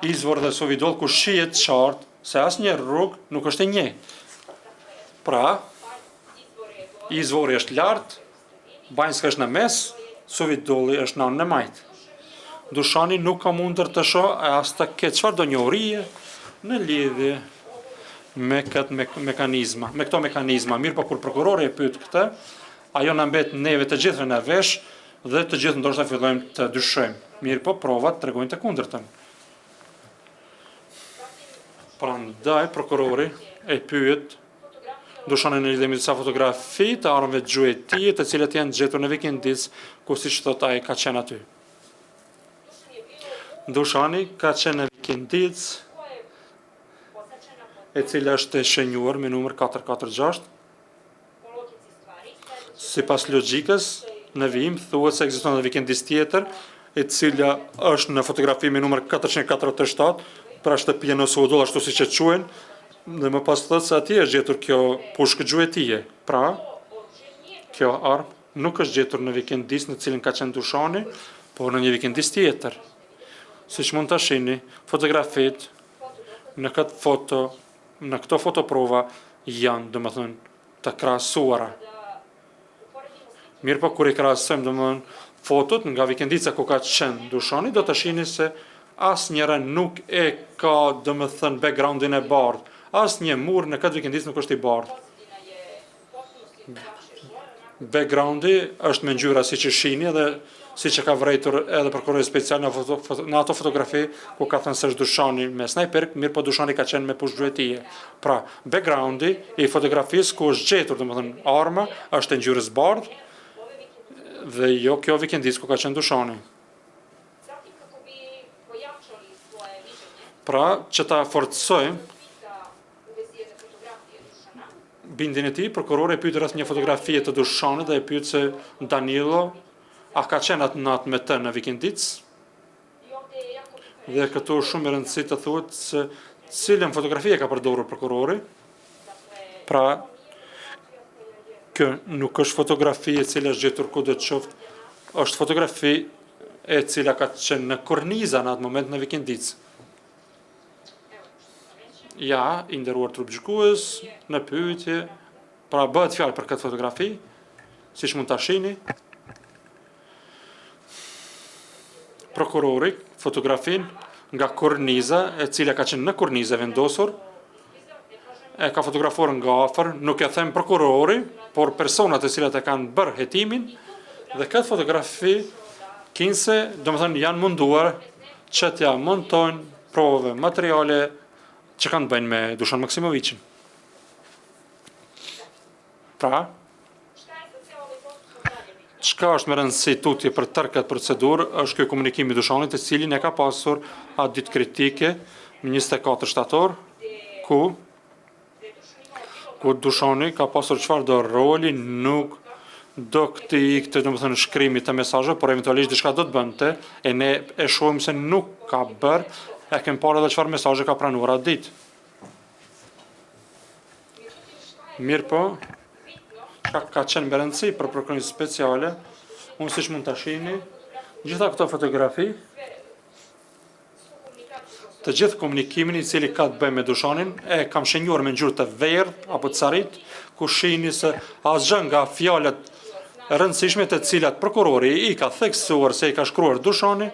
A: Izvor dhe Suvidol ku shihet qartë se asnjë rrugë nuk është e njëjtë. Pra, Izvori është lart, Banjska është në mes, Suvidolli është në anën e majtë. Dushani nuk ka mundër të shoh e as të ketë çfarëdo njohurie në lidhje me këto mekanizma. Mirë, po kur prokurori e pyet këtë, ajo na mbet neve të gjithëve në vesh dhe të gjithë ndoshta fillojmë të dyshojmë. Mirë, po provat tregojnë të kundërtën. Prandaj prokurori e pyet Dushanin në lidhje me disa fotografi të armëve të gjuhë të tij, të cilat janë gjetur në vikendic, ku siç thot ai ka qenë aty. Dushani ka qenë në vikendic, e cila është e shenjuar me numër 446. Sipas logjikës, në vijim thuhet se ekziston një vikendic tjetër, e cila është në fotografi me numër 447, pra shtëpia në Suvidol ashtu siç e quajnë, dhe më pas thotë se atje është gjetur kjo pushkë gjuetie. Pra, kjo armë nuk është gjetur në vikendic në cilën ka qenë Dushani, por në një vikendic tjetër. Siç mund ta shihni, fotografit në këto fotoprova janë, domethënë, të krahasuara. Mirë, po kur i krahasojmë domethënë fotot nga vikendica ku ka qenë Dushani, do të shihni se asnjëra nuk e ka domethënë backgroundin e bardhë. Asnjë mur në këtë vikendic nuk është i bardhë. Backgroundi është me ngjyra siç e shihni dhe siç e ka vërejtur edhe prokurori special në ato fotografi ku ka thënë se është Dushani me snajper, mirë, po Dushani ka qenë me pushkë gjuetie. Pra, backgroundi i fotografisë ku është gjetur, domethënë arma, është e ngjyrës bardhë dhe jo kjo vikendic ku ka qenë Dushani. Pra, që ta forcojmë bindjen e tij, prokurori e pyet rreth një fotografie të Dushanit dhe e pyet se Danilo a ka qenë atë natë me të në vikendic? Dhe këtu është shumë e rëndësishme të thuhet se cilën fotografi e ka përdorur prokurori. Pra, kjo nuk është fotografi e cila është gjetur kudo të qoftë, është fotografi e cila ka qenë në korniza në atë moment në vikendic. Ja, i nderuar trupgjykues, në pyetje, pra bëhet fjalë për këtë fotografi, siç mund ta shihni. Prokurori fotografin nga korniza, e cila ka qenë në kornizë vendosur, e ka fotografuar nga afër, nuk e them prokurori, por personat e cilat e kanë bërë hetimin, dhe këtë fotografi kinse, domethënë janë munduar që t'ja montojnë prove materiale që kanë të bëjnë me Dušan Maksimovićin. Pra, çka është me rëndësi tutje për tërë këtë procedurë është ky komunikim i Dušanit, të cilin e ka pasur atë ditë kritike me 24 shtator, ku Dušani ka pasur çfarëdo roli, nuk do këtë domethënë shkrimit të mesazheve, por eventualisht diçka do të bënte, e ne e shohim se nuk ka bërë. E kem parë edhe çfarë mesazhe ka pranuar atë ditë. Mirë po, çka ka qenë me rëndësi për prokurorin speciale, unë siç mund ta shihni, gjitha këto fotografi, të gjithë komunikimin i cili ka të bëjë me Dushanin, e kam shenjuar me ngjyrë të verdhë apo të carit, ku shihni se asgjë nga fjalët e rëndësishme të cilat prokurori i ka theksuar se i ka shkruar Dushani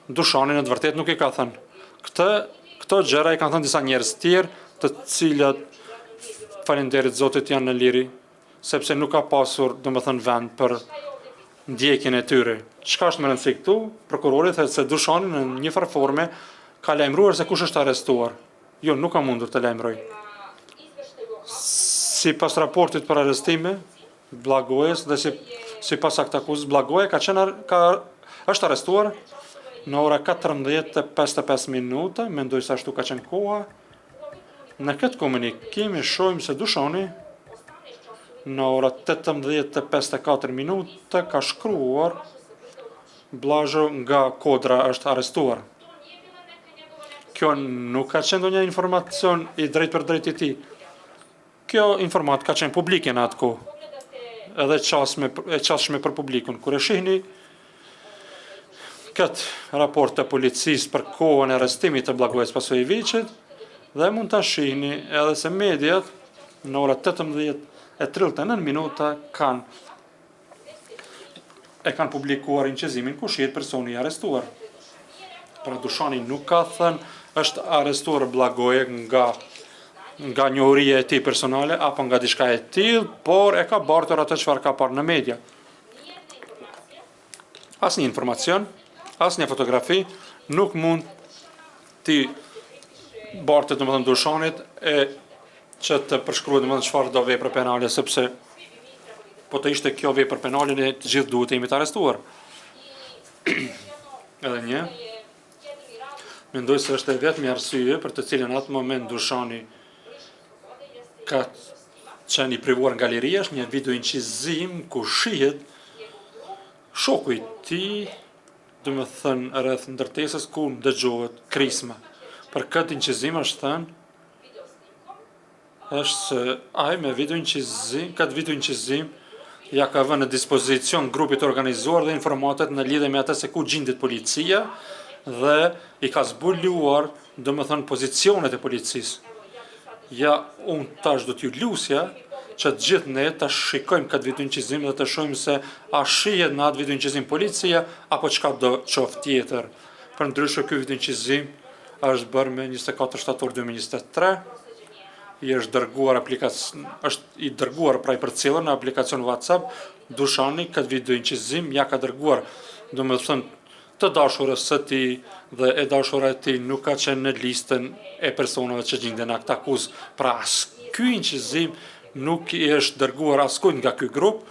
A: në të vërtetë nuk i ka thënë. Këto gjëra i kanë thënë disa njerëz tjerë, të cilat falenderit Zotit janë në liri, sepse nuk ka pasur domethënë vend për ndjekjen e tyre. Çka është më rëndësi këtu? Prokurori thotë se Dushani në një farë forme ka lajmëruar se kush është arrestuar. Jo, nuk ka mundur të lajmëroj. Sipas raportit për arrestime, Blagojes dhe sipas aktakuzës, Blagoja është arrestuar në ora 14:55 minuta, mendoj se ashtu ka qenë koha. Në këtë komunikim e shohim se Dushani në ora 18:54 minuta ka shkruar Blazho nga Kodra është arrestuar. Kjo nuk ka qenë ndonjë informacion i drejt për drejt i tij. Kjo informat ka qenë publike në atë kohë, edhe qasshme për publikun. Kur e shihni këtë raport të policisë për kohën e arrestimit të Blagojes Pasojeviqit dhe mund të shihni edhe se mediat në ora 18:39 minuta e kanë publikuar inqizimin ku shihet personi i arrestuar. Pra Dushani nuk ka thënë është arrestuar Blagoje nga njohuria e tij personale apo nga diçka e tillë, por e ka bartur atë çfarë ka parë në media. Asnjë informacion, asnjë fotografi nuk mund ti bartet domethënë Dushanit që të përshkruhet domethënë çfarë do vepër penale, sepse po të ishte kjo vepër penale ne të gjithë duhet të jemi të arrestuar. Edhe një, mendoj se është e vetmi arsye për të cilën atë moment Dushani ka qenë i privuar nga liria është një video inqizim ku shihet shoku i tij, domethënë rreth ndërtesës ku dëgjohet krisma. Për këtë inqizim është thënë është se ai me këtë video inqizim ja ka vënë në dispozicion grupit të organizuar dhe informatet në lidhje me atë se ku gjendet policia dhe i ka zbuluar domethënë pozicionet e policisë. Ja, unë tash do t'ju lusja që të gjithë ne ta shikojmë këtë video inqizim dhe të shohim se a shihet në atë video inqizim policia apo çka do qoftë tjetër. Përndryshe ky video inqizim është bërë me 24 shtator 2023. Është i dërguar pra i përcjellur në aplikacion WhatsApp. Dushani këtë video inqizim ja ka dërguar domethënë të dashurës së tij dhe e dashura e tij nuk ka qenë në listën e personave që gjenden akt akuz. Pra ky inqizim nuk i është dërguar askujt nga ky grup,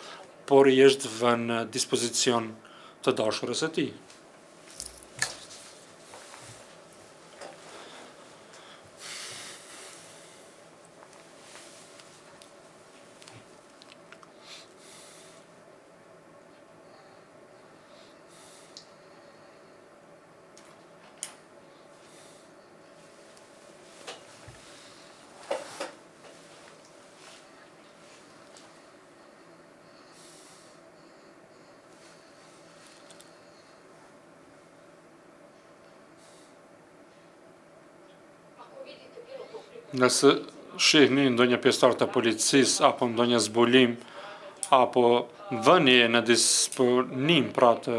A: por i është vënë në dispozicion të dashurës së tij. Nëse shihni ndonjë pjesëtar të policisë apo ndonjë zbulim apo vënie në disponim pra të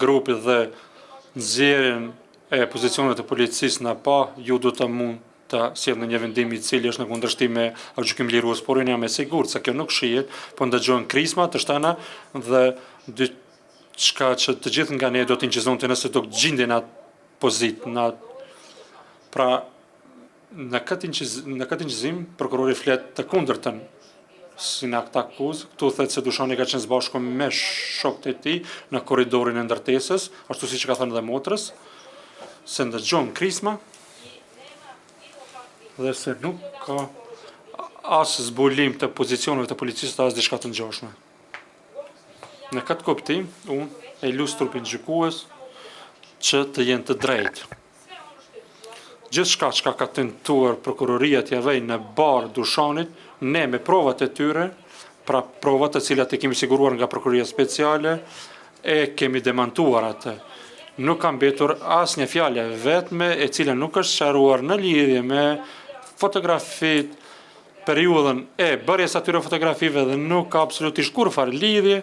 A: grupit dhe nxjerrjen e pozicioneve të policisë në pa, ju do të mund të sjellni një vendim i cili është në kundërshtim me gjykim lirues, por unë jam e sigurt se kjo nuk shihet, po ndëgjohen krisma të shtëna dhe diçka që të gjithë nga ne do të inqizonte nëse do të gjenden atë pozitë, pra në këtë inqizim, prokurori flet të kundërtën si në akt akuz. Këtu thotë se Dushani ka qenë së bashku me shokët e tij në korridorin e ndërtesës, ashtu siç ka thënë edhe motrës, se ndëgjon krisma dhe se nuk ka as zbulim të pozicioneve të policisë as diçka të ngjashme. Në këtë kuptim, unë e lus trupin gjykues që të jenë të drejtë. Gjithçka që ka tentuar prokuroria t'ia vëjë në barë Dushanit, ne me provat e tyre, pra provat të cilat e kemi siguruar nga prokuroria speciale, e kemi demantuar atë. Nuk ka mbetur asnjë fjalë vetme e cila nuk është sqaruar në lidhje me fotografit, periudhën e bërjes atyre fotografive dhe nuk ka absolutisht kurrfarë lidhje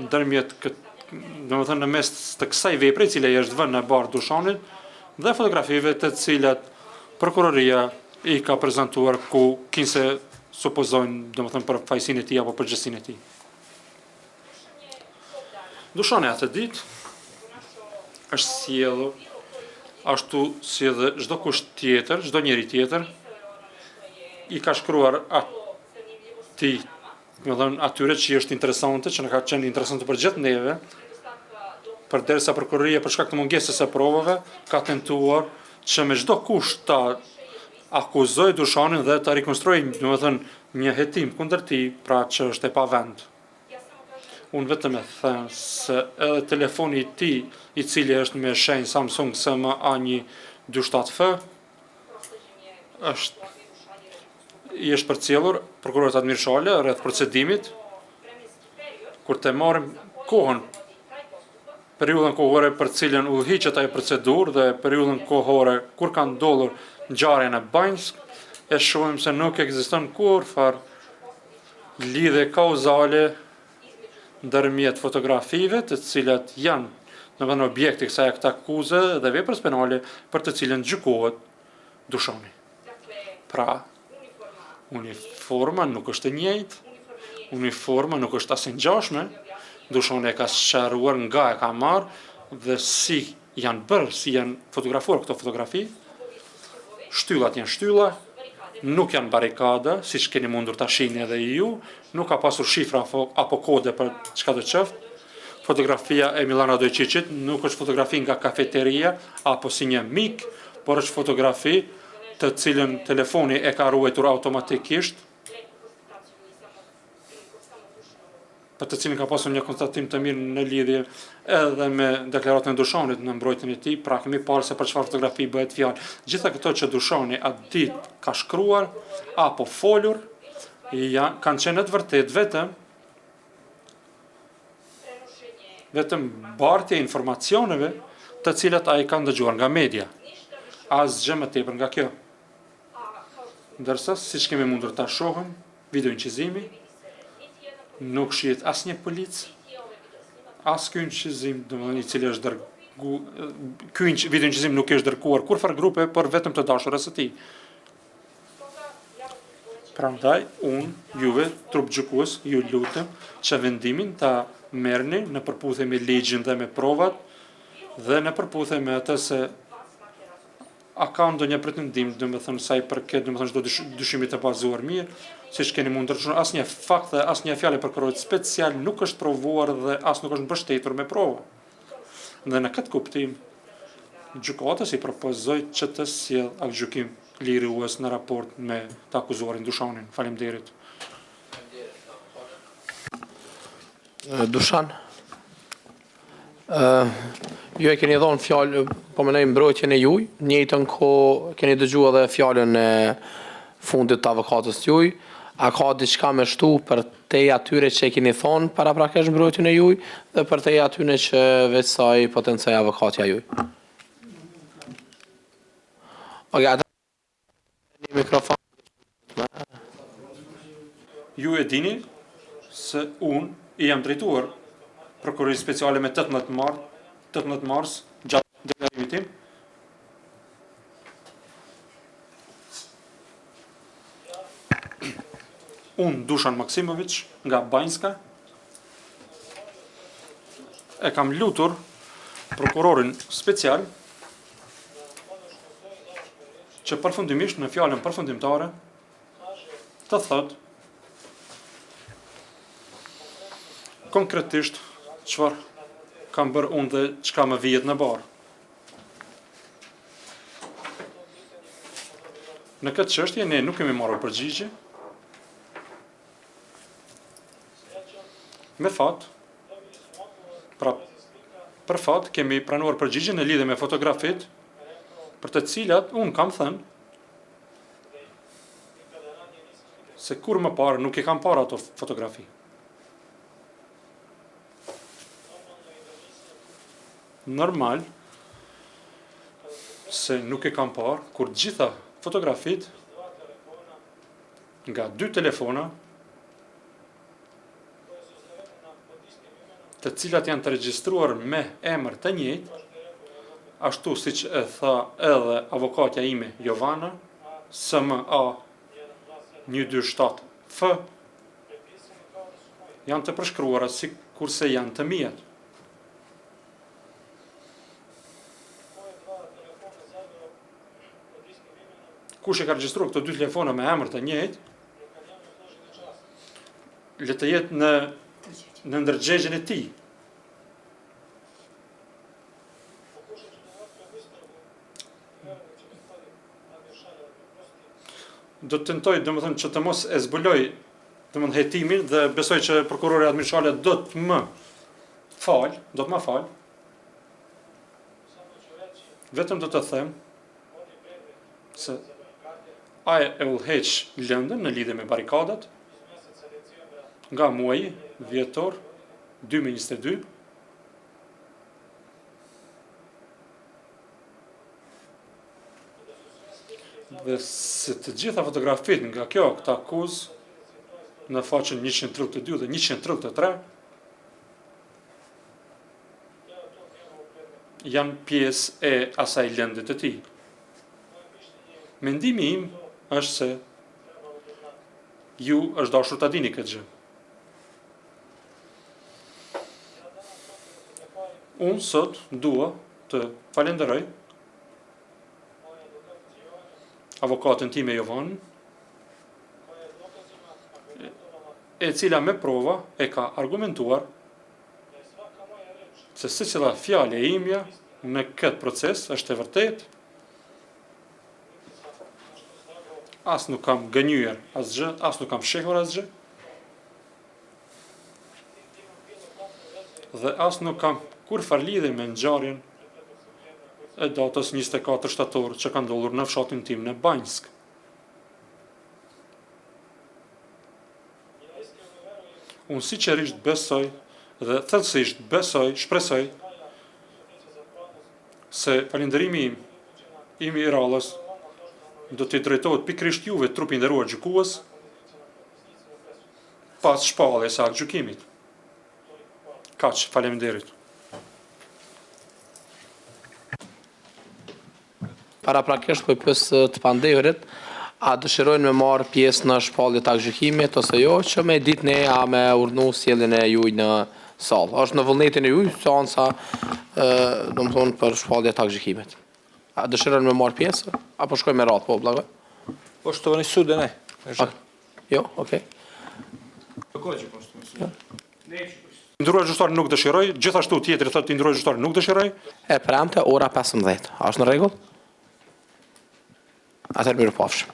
A: ndërmjet domethënë në mes të kësaj vepre e cila i është vënë në barë Dushanit dhe fotografive të cilat prokuroria i ka prezantuar ku kinse supozojnë domethënë për fajsinë e tij apo përgjegjësinë e tij. Dushani atë ditë është sjellur ashtu si edhe çdo kusht tjetër, çdo njeri tjetër i ka shkruar atij, domethënë atyre që është interesante, që na ka qenë interesante për gjithë neve, përderisa prokuroria për shkak të mungesës së provave ka tentuar që me çdo kusht ta akuzojë Dushanin dhe ta rikonstruojë, domethënë një hetim kundër tij, pra që është e pavend. Unë vetëm e them se edhe telefoni i tij, i cili është me shenjë Samsung SMA-127F, i është përcjellur prokurorit Admir Shale rreth procedimit, kur të marrim kohën periudhën kohore për cilën udhëhiqet ajo procedurë dhe periudhën kohore kur ka ndodhur ngjarja në Banjsk, e shohim se nuk ekziston kurrfarë lidhje kauzale ndërmjet fotografive të cilat janë domethënë objekti kësaj akuse dhe veprës penale për të cilën gjykohet Dushani. Pra, uniforma nuk është e njëjtë, uniforma nuk është as e ngjashme, Dushani e ka sqaruar nga e ka marrë dhe si janë bërë, si janë fotografuar këto fotografi, shtyllat janë shtylla, nuk janë barikada, siç keni mundur ta shihni edhe ju, nuk ka pasur shifra apo kode për çka do të qoftë. Fotografia e Milana Dojqiqit nuk është fotografi nga kafeteria apo si një mik, por është fotografi të cilën telefoni e ka ruajtur automatikisht, për të cilin ka pasur një konstatim të mirë në lidhje edhe me deklaratën e Dushanit në mbrojtjen e tij, pra kemi parë se për çfarë fotografi bëhet fjalë. Gjitha këto që Dushani atë ditë ka shkruar apo folur, kanë qenë të vërtet vetëm bartje e informacioneve të cilat ai ka ndëgjuar nga media. Asgjë më tepër nga kjo. Ndërsa, siç kemi mundur ta shohim, videoinqizimi nuk shihet asnjë polic, as ky inqizim, domethënë i cili është ky videoinqizim nuk është dërkuar kurrfarë grupe, por vetëm të dashurës së tij. Prandaj, juve, trup gjykues, ju lutem që vendimin ta merrni në përputhje me ligjin dhe me provat, dhe në përputhje me atë se a ka ndonjë pretendim, domethënë sa i përket, domethënë çdo dyshimi të bazuar mirë, siç keni mundur të shohni, asnjë fakt dhe asnjë fjalë prokurorit special nuk është provuar dhe as nuk është mbështetur me prova. Dhe në këtë kuptim, gjykata si propozoi që të sjell aktgjykim lirues në raport me të akuzuarin Dushanin. Faleminderit.
B: Dushan, ju e keni dhënë fjalë, po mendoj mbrojtjen e juaj, njëjtën kohë keni dëgjuar edhe fjalën e fundit të avokatës juaj. A ka diçka me shtu për te atyre që e keni thonë para prakesh mbrojtjen e juaj dhe për te atyre që veç sa i potencoj avokatja juaj? Oke, një mikrofon.
A: Ju e dini se unë i jam drejtuar prokurorisë speciale me 18 mars gjatë deklarimit tim. Unë, Dushan Maksimović, nga Banjska, e kam lutur prokurorin special që përfundimisht në fjalën përfundimtare të thotë konkretisht çfarë kam bërë unë dhe çka më vihet në barë. Në këtë çështje ne nuk kemi marrë përgjigje. Me fat, pra për fat kemi pranuar përgjigje në lidhje me fotografit për të cilat unë kam thënë se kur më parë nuk i kam parë ato fotografi. Normal se nuk e kam parë kur gjitha fotografit nga 2 telefona të cilat janë të regjistruar me emër të njëjtë, ashtu siç e tha edhe avokatja ime Jovana, SMA 127F, janë të përshkruara si kurse janë të mijat. Kush e ka regjistruar këto 2 telefona me emër të njëjtë, le të jetë në ndërgjegjen e tij. Do të tentoj, domethënë, që të mos e zbuloj, domethënë, hetimin dhe besoj që prokurori administrale do të më fal. Vetëm do të them se ai e udhëheq lëndën në lidhje me barikadat nga muaji dhjetor 2022 Dhe se të gjitha fotografit nga këta akuzë në faqen 132 dhe 133 janë pjesë e asaj lëndë të tij. Mendimi im është se ju është dashur ta dini këtë gjë. Unë sot dua të falenderoj avokatën time Jovanën, e cila me prova e ka argumentuar se secila fjalë e imja në këtë proces është e vërtetë. As nuk kam gënyer asgjë, as nuk kam shehur asgjë. Dhe as nuk kam kur far lidhje me ngjarjen e datës 24 shtator që ka ndodhur në fshatin tim në Banjsk. Unë sinqerisht besoj dhe thellësisht shpresoj se falënderimi im i rallës do t'i drejtohet pikërisht juve, trupi i nderuar gjykues, pas shpalljes së aktë gjykimit. Kaq, faleminderit.
B: Paraprakisht po i pyes të pandehurit, a dëshirojnë me marrë pjesë në shpallje të akgjykimit ose jo, që me ditë ne a me urnu sjelljen e juaj në sallë. Është në vullnetin e juaj seanca, domethënë për shpallje të akgjykimit. A dëshirojnë me marrë pjesë apo shkojmë me radhë po vllai?
C: Poštovani sude, ne.
B: Jo, okay.
A: Nderuar gjyqtar nuk dëshiroj, gjithashtu tjetri thotë nderuar gjyqtar nuk dëshiroj.
B: E premte ora 15. A është në rregull? Atëherë mirupafshim.